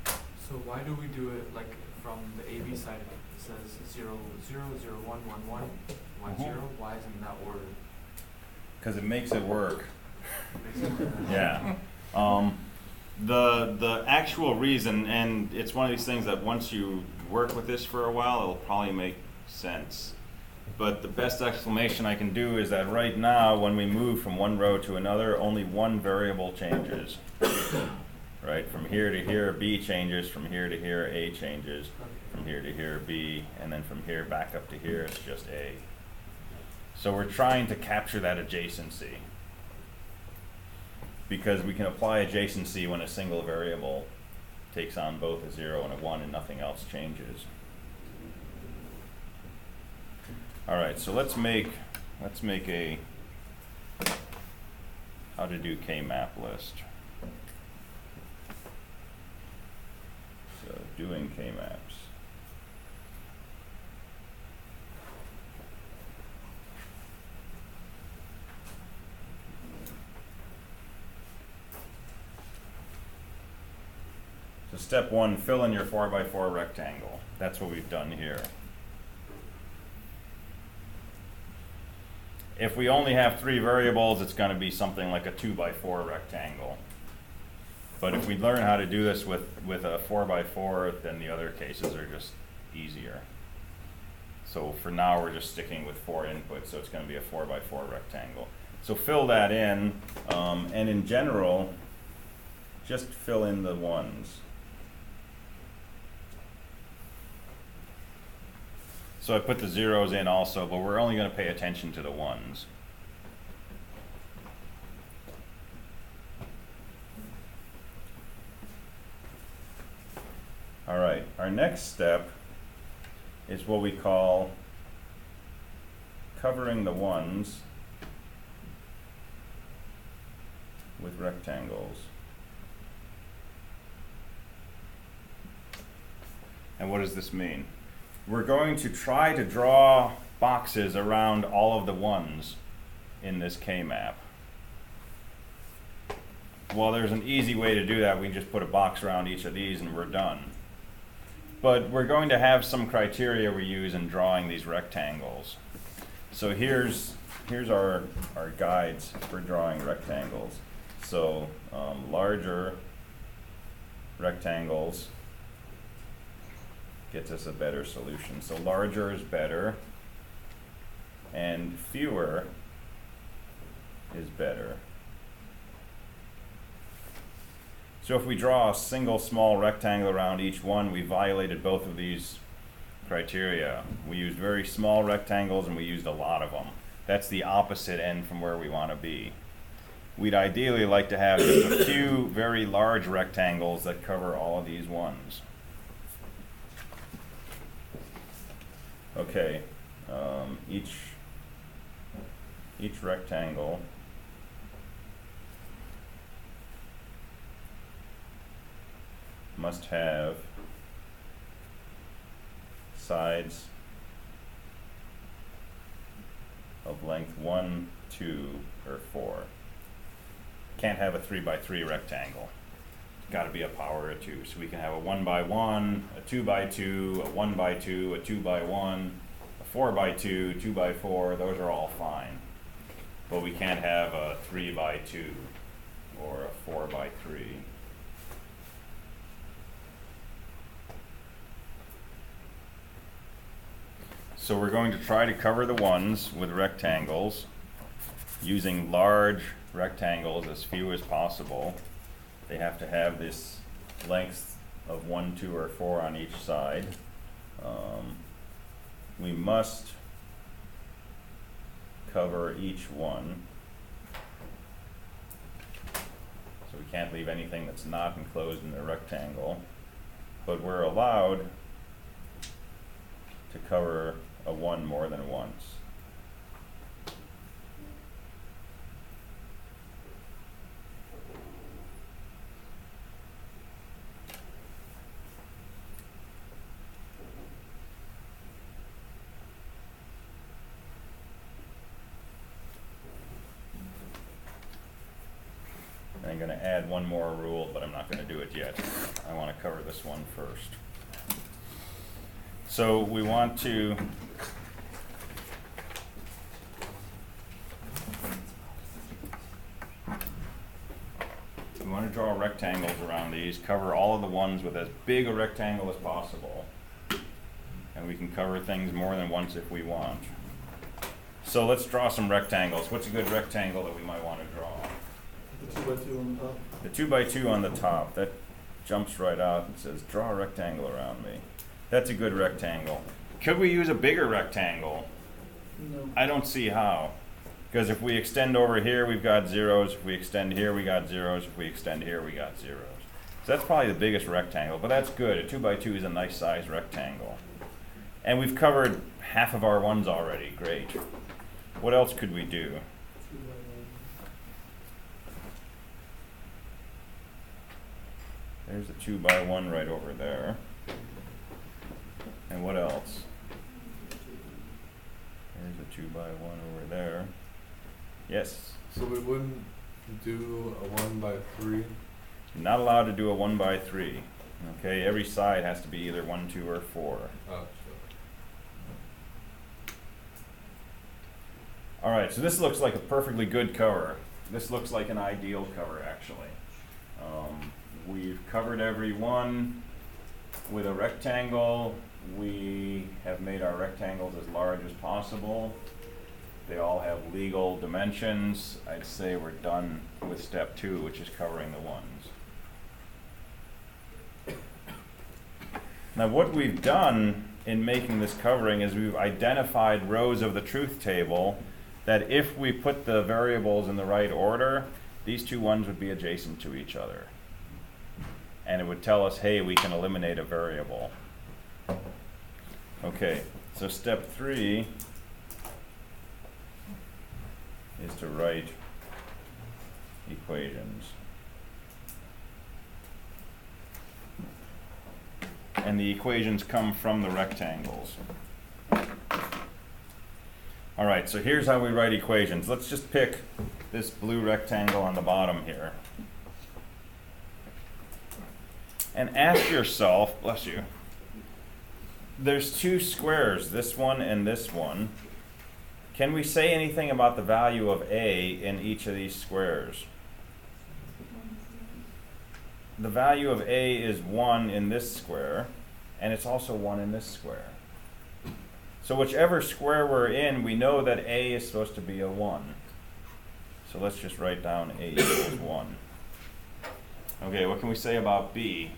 So why do we do it like from the AB side? It says 0, 0, 0, 1, 1, 1, 1, 0. Why isn't it that order?
Because it makes it work.
Makes it work.
Yeah. The actual reason, and it's one of these things that once you work with this for a while, it'll probably make sense. But the best explanation I can do is that right now, when we move from one row to another, only one variable changes. Right? From here to here, B changes. From here to here, A changes. From here to here, B. And then from here back up to here, it's just A. So we're trying to capture that adjacency. Because we can apply adjacency when a single variable takes on both a 0 and a 1 and nothing else changes. All right, so let's make a how to do Kmap list. So doing Kmaps. So step 1, fill in your 4x4 rectangle. That's what we've done here. If we only have 3 variables, it's going to be something like a 2x4 rectangle. But if we learn how to do this with a 4x4, then the other cases are just easier. So for now, we're just sticking with 4 inputs, so it's going to be a 4x4 rectangle. So fill that in, and in general, just fill in the ones. So I put the zeros in also, but we're only going to pay attention to the ones. All right, our next step is what we call covering the ones with rectangles. And what does this mean? We're going to try to draw boxes around all of the ones in this Kmap. Well, there's an easy way to do that. We just put a box around each of these and we're done. But we're going to have some criteria we use in drawing these rectangles. So here's our guides for drawing rectangles. So larger rectangles gets us a better solution. So larger is better, and fewer is better. So if we draw a single small rectangle around each one, we violated both of these criteria. We used very small rectangles and we used a lot of them. That's the opposite end from where we want to be. We'd ideally like to have just a few very large rectangles that cover all of these ones. Okay, each rectangle must have sides of length 1, 2, or 4. Can't have a 3x3 rectangle. It's got to be a power of 2. So we can have a 1x1, a 2x2, a 1x2, a 2x1, a 4x2, 2x4. Those are all fine. But we can't have a 3x2 or a 4x3. So we're going to try to cover the ones with rectangles using large rectangles, as few as possible. They have to have this length of 1, 2, or 4 on each side. We must cover each one. So we can't leave anything that's not enclosed in the rectangle. But we're allowed to cover a 1 more than once. I'm going to add one more rule, but I'm not going to do it yet. I want to cover this one first. So we want to draw rectangles around these, cover all of the ones with as big a rectangle as possible. And we can cover things more than once if we want. So let's draw some rectangles. What's a good rectangle that we might want to draw?
The 2x2 on the top.
The 2x2 on the top. That jumps right out and says, draw a rectangle around me. That's a good rectangle. Could we use a bigger rectangle?
No.
I don't see how. Because if we extend over here, we've got zeros. If we extend here, we got zeros. If we extend here, we got zeros. So that's probably the biggest rectangle, but that's good. A 2x2 is a nice size rectangle. And we've covered half of our ones already. Great. What else could we do? There's a 2x1 right over there. And what else? There's a 2x1 over there. Yes.
So we wouldn't do a 1x3?
You're not allowed to do a 1x3. Okay, every side has to be either 1, 2, or 4.
Oh, sure.
Alright, so this looks like a perfectly good cover. This looks like an ideal cover, actually. we've covered every one with a rectangle. We have made our rectangles as large as possible. They all have legal dimensions. I'd say we're done with step 2, which is covering the ones. Now what we've done in making this covering is we've identified rows of the truth table that if we put the variables in the right order, these two ones would be adjacent to each other. And it would tell us, hey, we can eliminate a variable. Okay, so step 3 is to write equations. And the equations come from the rectangles. All right, so here's how we write equations. Let's just pick this blue rectangle on the bottom here. And ask yourself, bless you, there's two squares, this one and this one. Can we say anything about the value of A in each of these squares? The value of A is 1 in this square, and it's also 1 in this square. So whichever square we're in, we know that A is supposed to be a 1. So let's just write down A equals 1. Okay, what can we say about B?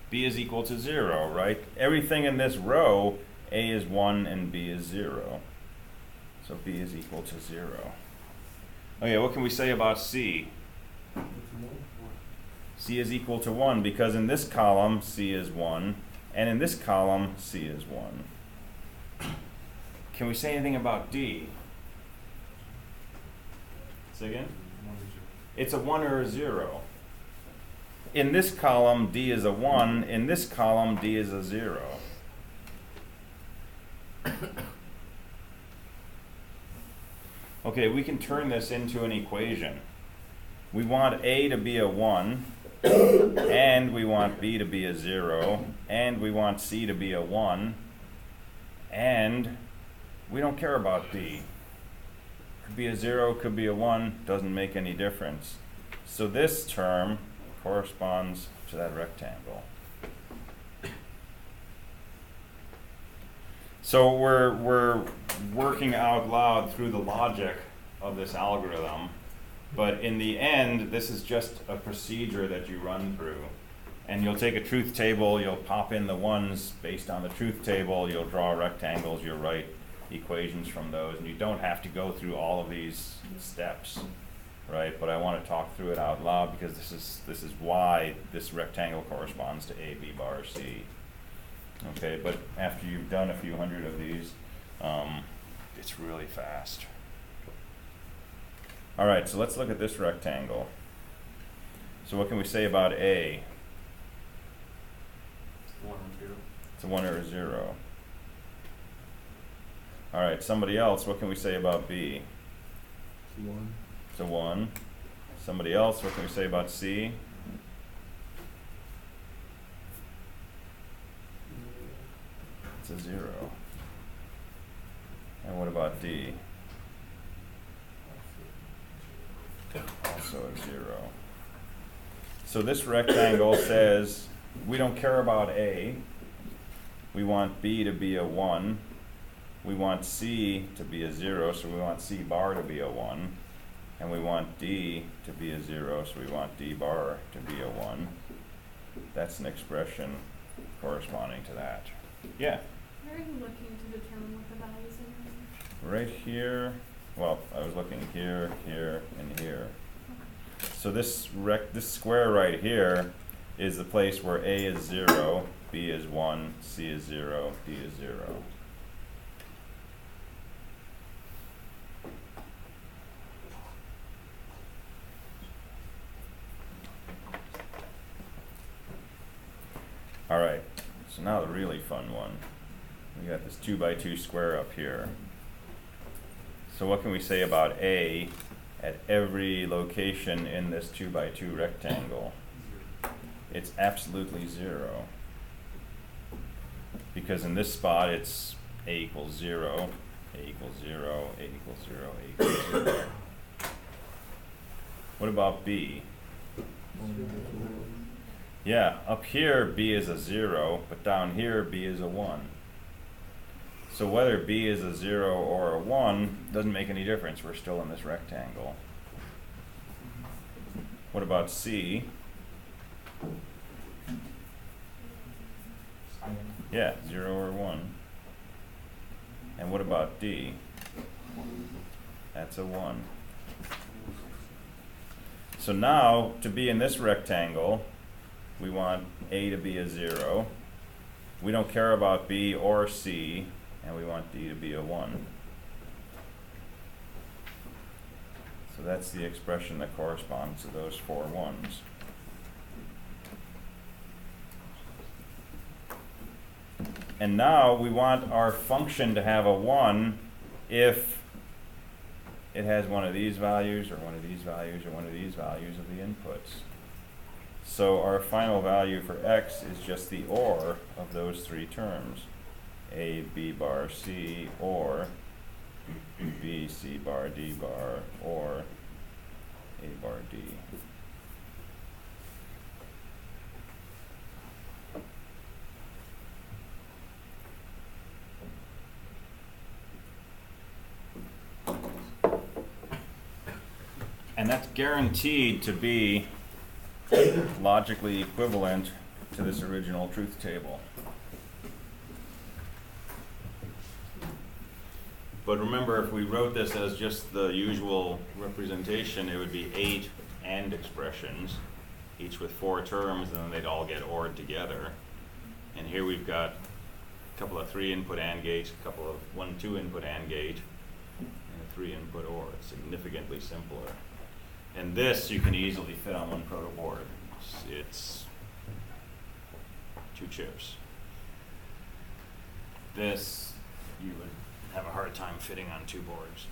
B is equal to 0, right? Everything in this row, A is 1 and B is 0. So B is equal to 0. Okay, what can we say about C? C is equal to 1 because in this column, C is 1, and in this column, C is 1. Can we say anything about D? Say again? It's a 1 or a 0. In this column, D is a 1. In this column, D is a 0. Okay, we can turn this into an equation. We want A to be a 1, and we want B to be a 0, and we want C to be a 1, and we don't care about D. Could be a 0, could be a 1, doesn't make any difference. So this term corresponds to that rectangle. So we're working out loud through the logic of this algorithm, but in the end, this is just a procedure that you run through. And you'll take a truth table, you'll pop in the ones based on the truth table, you'll draw rectangles, you'll write equations from those, and you don't have to go through all of these steps, right? But I want to talk through it out loud because this is why this rectangle corresponds to A, B bar, C. Okay, but after you've done a few hundred of these, it's really fast. All right, so let's look at this rectangle. So what can we say about A? It's a 1 or a 0. All right, somebody else, what can we say about B?
It's 1.
It's a 1. Somebody else, what can we say about C? It's a 0. And what about D? Also a 0. So this rectangle says we don't care about A. We want B to be a 1. We want C to be a 0, so we want C bar to be a 1. And we want D to be a 0, so we want D bar to be a 1. That's an expression corresponding to that. Yeah?
Where are you looking to determine what the values are?
Right here, well, I was looking here, here, and here. So this square right here is the place where A is 0, B is 1, C is 0, D is 0. All right, so now the really fun one. We got this 2 by 2 square up here. So what can we say about A at every location in this 2 by 2 rectangle? It's absolutely 0. Because in this spot it's A equals 0, A equals 0, A equals 0, A equals 0. What about B? Yeah, up here b is a 0, but down here b is a 1. So whether b is a 0 or a 1 doesn't make any difference. We're still in this rectangle. What about c? Yeah, 0 or 1. And what about d? That's a 1. So now, to be in this rectangle, we want a to be a 0. We don't care about b or c, and we want d to be a 1. So that's the expression that corresponds to those 4 ones. And now we want our function to have a 1 if it has one of these values, or one of these values, or one of these values of the inputs. So our final value for x is just the OR of those 3 terms. A, b bar, c, or b, c bar, d bar, or a bar, d. And that's guaranteed to be logically equivalent to this original truth table. But remember, if we wrote this as just the usual representation, it would be 8 AND expressions, each with 4 terms, and then they'd all get ORed together. And here we've got a couple of 3-input AND gates, a couple of 1 2-input AND gate, and a 3-input OR. It's significantly simpler. And this you can easily fit on one proto board. It's 2 chips. This you would have a hard time fitting on 2 boards.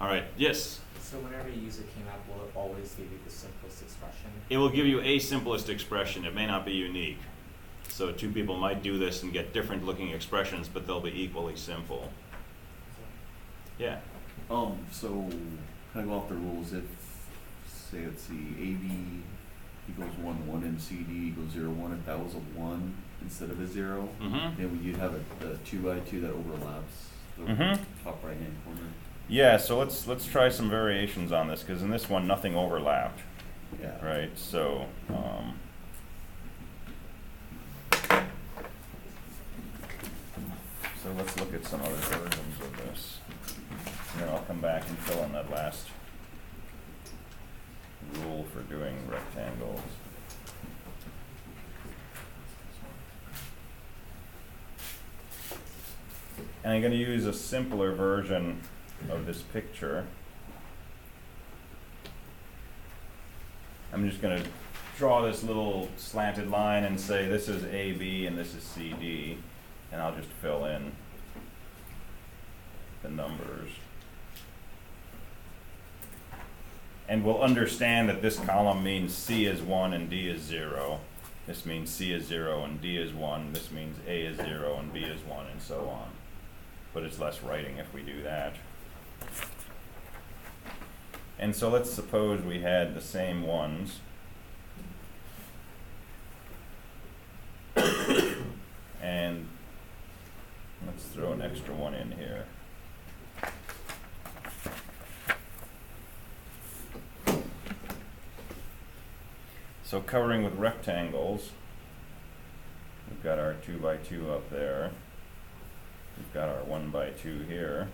All right, yes?
So whenever you use a Kmap, will it always give you the simplest expression?
It will give you a simplest expression. It may not be unique. So 2 people might do this and get different looking expressions, but they'll be equally simple. Yeah.
So kind of go off the rules. If, say, let's see, AB equals 1, 1, and CD equals 0, 1, if that was a 1 instead of a 0, then you'd have a 2 by 2 that overlaps the top right hand corner.
Yeah, so let's try some variations on this, because in this one nothing overlapped.
Yeah.
Right, so so let's look at some other versions of this. And then I'll come back and fill in that last rule for doing rectangles. And I'm going to use a simpler version of this picture. I'm just going to draw this little slanted line and say this is AB and this is CD, and I'll just fill in the numbers. And we'll understand that this column means C is 1 and D is 0. This means C is 0 and D is 1. This means A is 0 and B is 1, and so on. But it's less writing if we do that. And so let's suppose we had the same ones. And let's throw an extra one in here. So covering with rectangles, we've got our 2 by 2 up there. We've got our 1 by 2 here.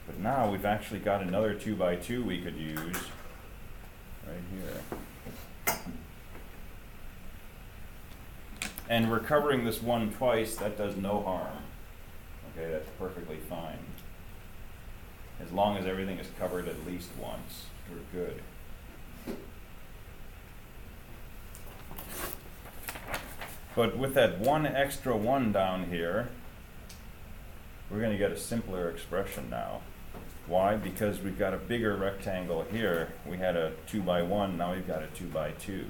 But now we've actually got another 2 by 2 we could use right here. And we're covering this one twice. That does no harm. Okay, that's perfectly fine. As long as everything is covered at least once, we're good. But with that one extra 1 down here, we're going to get a simpler expression now. Why? Because we've got a bigger rectangle here. We had a 2 by 1, now we've got a 2 by 2.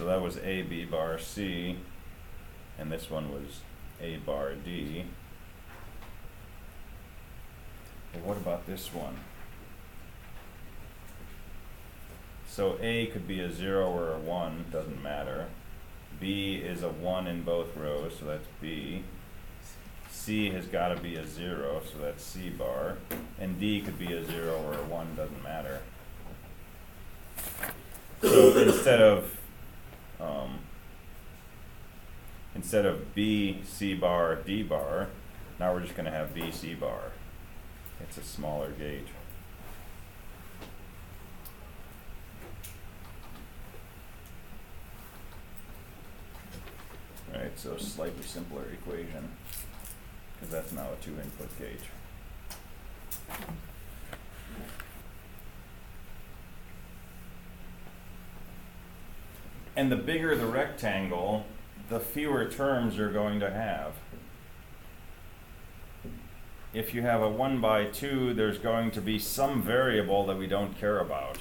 So that was A, B bar, C, and this one was A bar, D. But what about this one? So A could be a 0 or a 1, doesn't matter. B is a 1 in both rows, so that's B. C has got to be a 0, so that's C bar. And D could be a 0 or a 1, doesn't matter. So instead of B, C bar, D bar, now we're just going to have B, C bar. It's a smaller gauge. Right, so slightly simpler equation, because that's now a 2-input gauge. And the bigger the rectangle, the fewer terms you're going to have. If you have a 1 by 2, there's going to be some variable that we don't care about.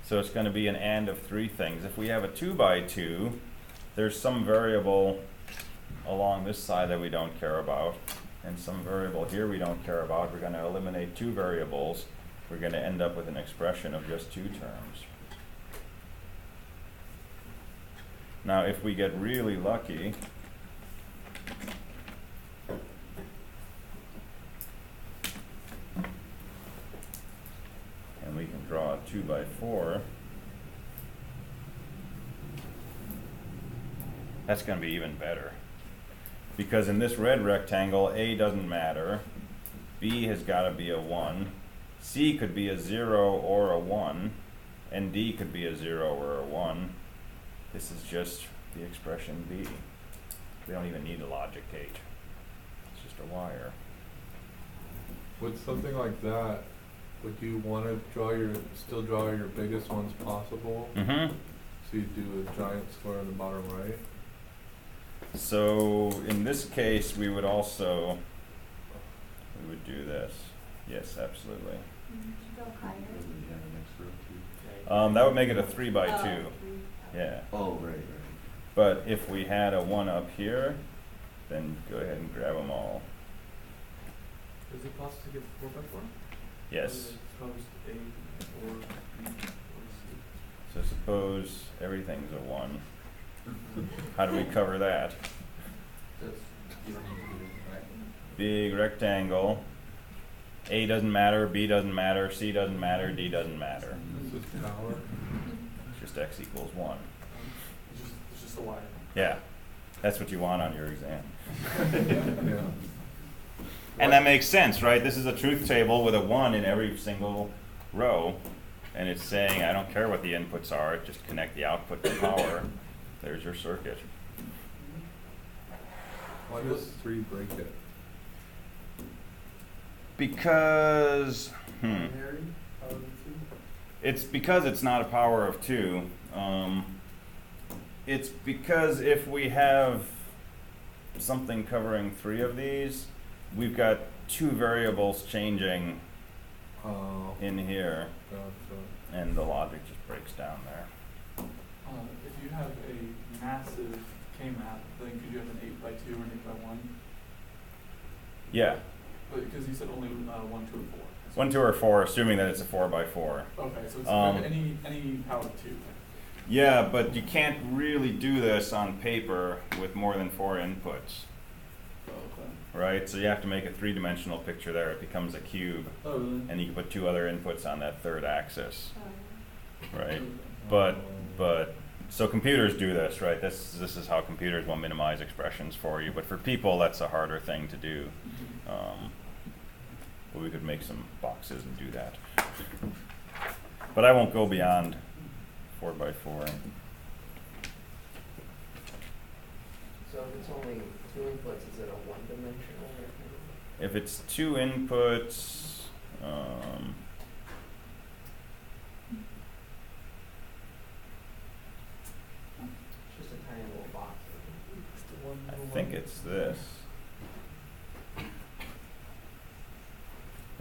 So it's going to be an and of 3 things. If we have a 2 by 2, there's some variable along this side that we don't care about, and some variable here we don't care about. We're going to eliminate 2 variables. We're going to end up with an expression of just 2 terms. Now, if we get really lucky, and we can draw a 2 by 4, that's going to be even better. Because in this red rectangle, A doesn't matter, B has got to be a 1, C could be a 0 or a 1, and D could be a 0 or a 1. This is just the expression B. We don't even need a logic gauge. It's just a wire.
With something like that, would you want to still draw your biggest ones possible?
Mm-hmm.
So you do a giant square in the bottom right?
So in this case, we would do this. Yes, absolutely.
Should go higher.
That would make it a 3 by 2.
Oh, 3.
Yeah.
Oh, right.
But if we had a 1 up here, then go ahead and grab them all.
Is it possible to get 4 by 4?
Yes.
Suppose A or B or C.
So suppose everything's a 1. How do we cover that?
You don't need to do it, right?
Big rectangle. A doesn't matter, B doesn't matter, C doesn't matter, D doesn't matter.
This is power.
It's just x equals 1.
It's just a wire.
Yeah, that's what you want on your exam.
Yeah.
And that makes sense, right? This is a truth table with a 1 in every single row. And it's saying, I don't care what the inputs are, just connect the output to power. There's your circuit.
Why does 3 break it?
Because,
Binary, power of 2.
it's because it's not a power of 2. It's because if we have something covering 3 of these, we've got 2 variables changing in here,
Gotcha.
and the logic just breaks down there.
If you have a massive Kmap, then could you have an 8 by 2 or an 8 by 1?
Yeah,
But because you said only 1, 2, or 4.
1, 2, or 4, assuming that it's a 4 by 4.
Okay, so it's any power of 2.
Yeah, but you can't really do this on paper with more than 4 inputs,
Okay.
right? So you have to make a 3-dimensional picture there. It becomes a cube,
Oh, really?
and you can put 2 other inputs on that 3rd axis, right?
Okay.
But so computers do this, right? This is how computers will minimize expressions for you. But for people, that's a harder thing to do. But we could make some boxes and do that. But I won't go beyond 4 by 4.
So if it's only 2 inputs, is it a 1-dimensional rectangle?
If it's 2 inputs,
It's just a tiny little box.
I think it's this. It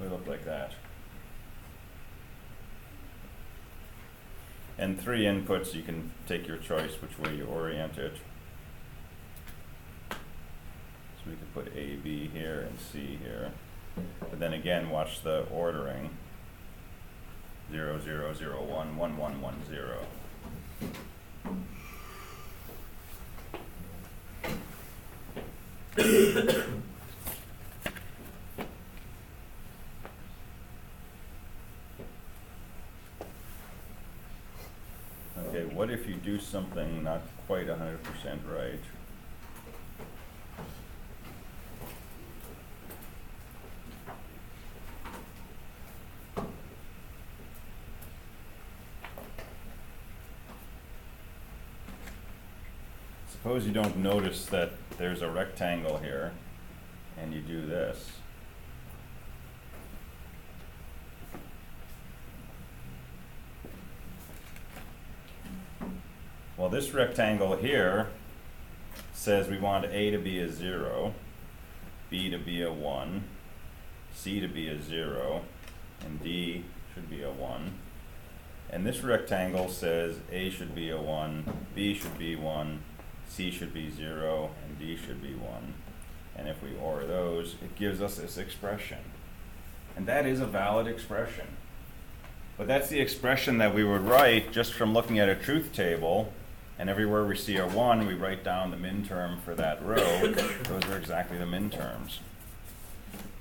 would look like that. And 3 inputs, you can take your choice which way you orient it. So we could put A, B here and C here. But then again, watch the ordering. 0, 0, 0, 1, 1, 1, 1, 0. Okay, what if you do something not quite 100% right? Suppose you don't notice that there's a rectangle here, and you do this. Well, this rectangle here says we want A to be a 0, B to be a 1, C to be a 0, and D should be a 1. And this rectangle says A should be a 1, B should be 1, C should be 0, and D should be 1. And if we OR those, it gives us this expression. And that is a valid expression. But that's the expression that we would write just from looking at a truth table. And everywhere we see a 1, we write down the minterm for that row. Those are exactly the minterms.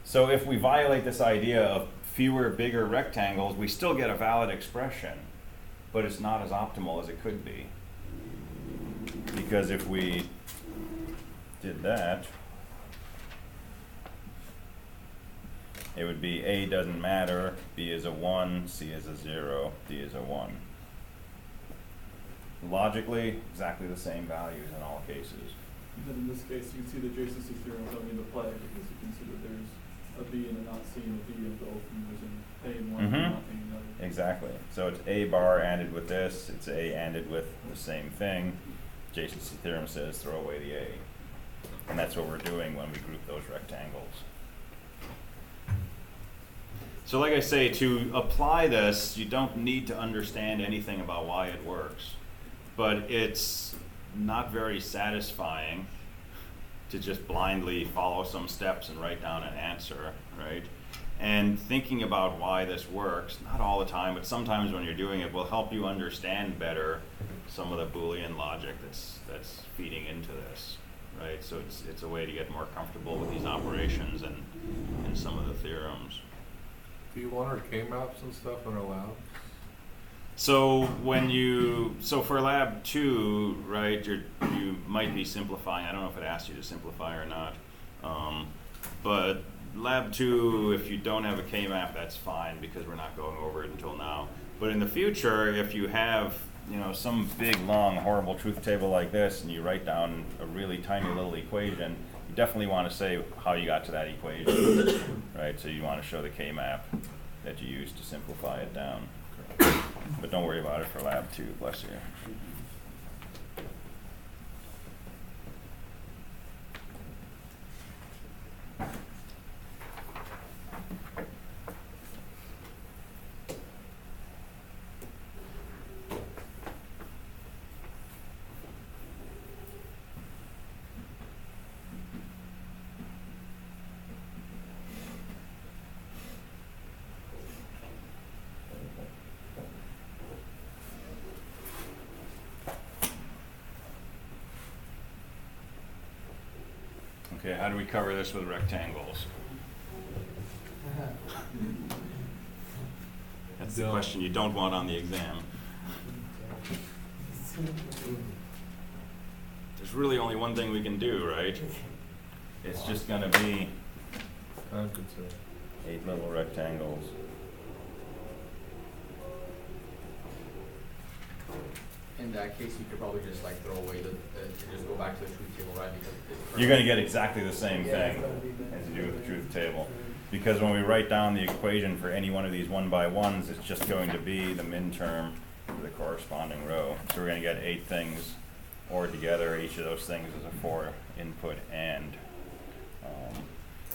So if we violate this idea of fewer, bigger rectangles, we still get a valid expression. But it's not as optimal as it could be. Because if we did that, it would be A doesn't matter, B is a 1, C is a 0, D is a 1. Logically, exactly the same values in all cases.
Then in this case, you can see the adjacency theorem coming into play because you can see that there's a B and a not C and a D in both, and there's an A in one and not A in the other.
Exactly. So it's A bar ANDed with this, it's A ANDed with the same thing. Adjacency theorem says throw away the A. And that's what we're doing when we group those rectangles. So like I say, to apply this, you don't need to understand anything about why it works. But it's not very satisfying to just blindly follow some steps and write down an answer, right? And thinking about why this works, not all the time, but sometimes when you're doing it, will help you understand better some of the Boolean logic that's feeding into this, right? So it's a way to get more comfortable with these operations and some of the theorems.
Do you want our Kmaps and stuff in our lab?
So for lab 2, right, you might be simplifying. I don't know if it asked you to simplify or not. But lab 2, if you don't have a Kmap, that's fine because we're not going over it until now. But in the future, if you have some big, long, horrible truth table like this, and you write down a really tiny little equation, you definitely want to say how you got to that equation, right? So you want to show the Kmap that you used to simplify it down. But don't worry about it for lab 2, bless you. Okay, how do we cover this with rectangles? That's the question you don't want on the exam. There's really only one thing we can do, right? It's just going to be
I'm concerned.
8 little rectangles.
In that case, you could probably just like throw away just go back to the truth table, right? Because
You're going to get exactly the same thing as you do with the truth table. Because when we write down the equation for any one of these 1x1s, it's just going to be the minterm for the corresponding row. So we're going to get 8 things ORed together. Each of those things is a 4 input AND.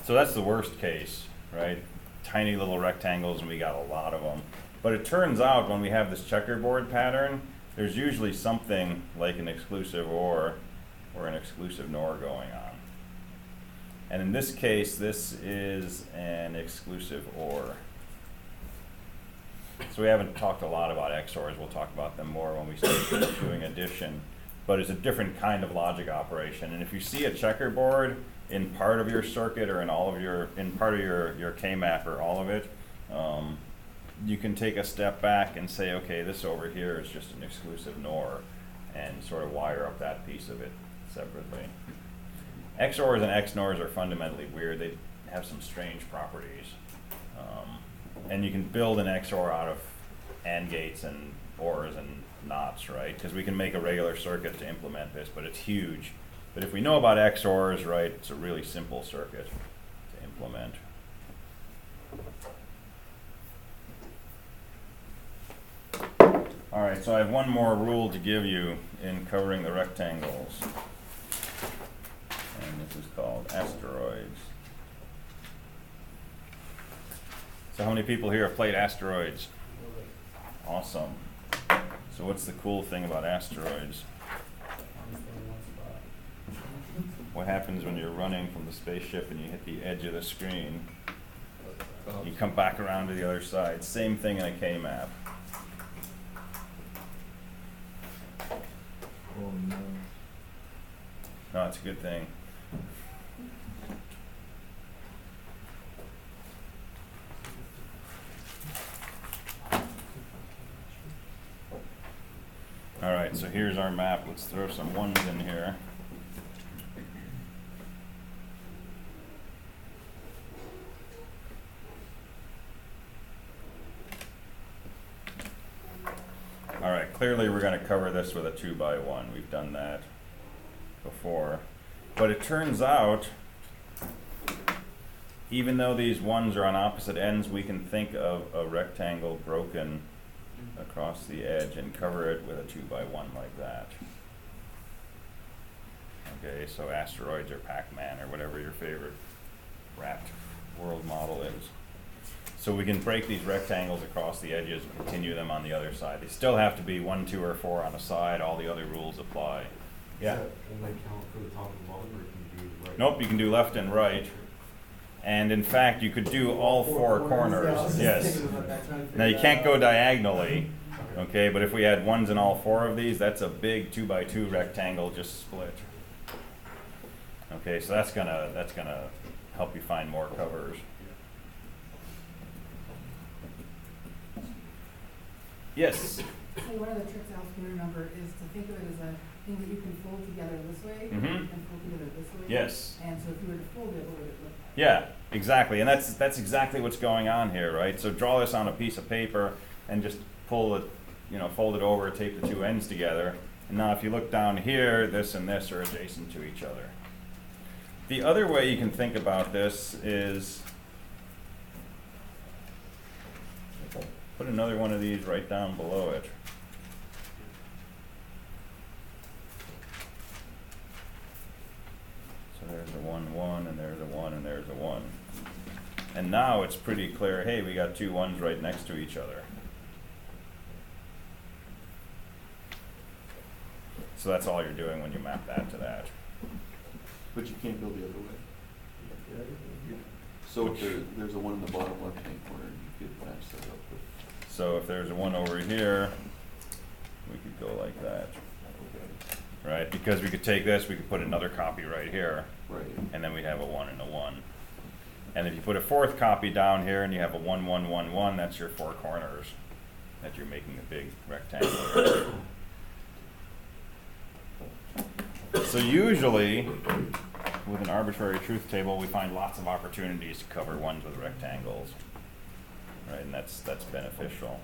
So that's the worst case, right? Tiny little rectangles, and we got a lot of them. But it turns out when we have this checkerboard pattern, there's usually something like an exclusive or an exclusive NOR going on. And in this case, this is an exclusive OR. So we haven't talked a lot about XORs. We'll talk about them more when we start doing addition. But it's a different kind of logic operation. And if you see a checkerboard in part of your circuit or in part of your Kmap or all of it, you can take a step back and say, okay, this over here is just an exclusive NOR, and sort of wire up that piece of it separately. XORs and XNORs are fundamentally weird. They have some strange properties. And you can build an XOR out of AND gates and ORs and NOTs, right? Because we can make a regular circuit to implement this, but it's huge. But if we know about XORs, right, it's a really simple circuit to implement. All right, so I have one more rule to give you in covering the rectangles. And this is called asteroids. So how many people here have played asteroids? Awesome. So what's the cool thing about asteroids? What happens when you're running from the spaceship and you hit the edge of the screen? You come back around to the other side. Same thing in a Kmap.
Oh no.
No, it's a good thing. All right, so here's our map. Let's throw some ones in here. All right, clearly we're going to cover this with a 2x1. We've done that before. But it turns out, even though these ones are on opposite ends, we can think of a rectangle broken across the edge and cover it with a 2x1 like that. Okay, so asteroids or Pac-Man or whatever your favorite wrapped world model is. So we can break these rectangles across the edges and continue them on the other side. They still have to be 1, 2, or 4 on a side. All the other rules apply. Yeah?
Does that only count for the top and bottom, or can you do right?
Nope, you can do left and right. And in fact, you could do all 4 corners. Yes. Now you can't go diagonally, okay, but if we had ones in all 4 of these, that's a big 2x2 rectangle just split. Okay, so that's gonna help you find more covers. Yes?
So one of the tricks else to remember is to think of it as a thing that you can fold together this way and fold together this way.
Yes.
And so if you were to fold it, what would it look like?
Yeah, exactly, and that's exactly what's going on here, right? So draw this on a piece of paper and just pull it, fold it over, tape the 2 ends together. And now if you look down here, this and this are adjacent to each other. The other way you can think about this is put another one of these right down below it. So there's a 1, 1, and there's a 1, and there's a 1. And now it's pretty clear, hey, we got 2 1s right next to each other. So that's all you're doing when you map that to that.
But you can't go the other way. So if there's a 1 in the bottom left-hand corner, you could match that up with.
So if there's a 1 over here, we could go like that. Right? Because we could take this, we could put another copy right here.
Right.
And then we have a 1 and a 1. And if you put a 4th copy down here and you have a 1, 1, 1, 1, that's your 4 corners that you're making a big rectangle. So usually, with an arbitrary truth table, we find lots of opportunities to cover ones with rectangles. Right, and that's beneficial.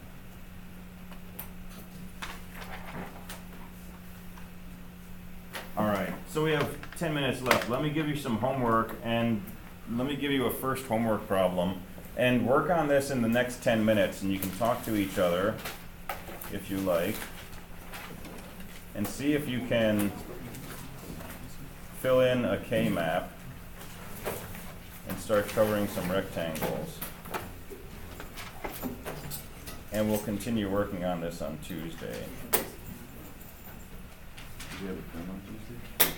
All right, so we have 10 minutes left. Let me give you some homework, and let me give you a first homework problem. And work on this in the next 10 minutes, and you can talk to each other if you like. And see if you can fill in a Kmap and start covering some rectangles. and we'll continue working on this on Tuesday.
Do you have it done on Tuesday?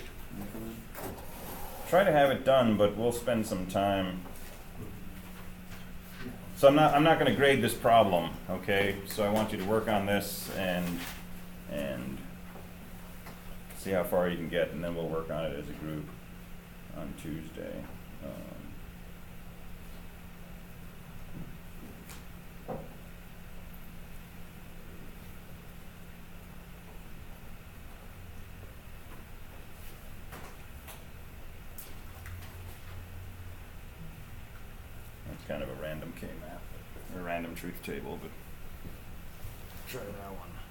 Try to have it done, but we'll spend some time. So I'm not gonna grade this problem, okay? So I want you to work on this and see how far you can get, and then we'll work on it as a group on Tuesday. That's kind of a random Kmap, or a random truth table, but try that one.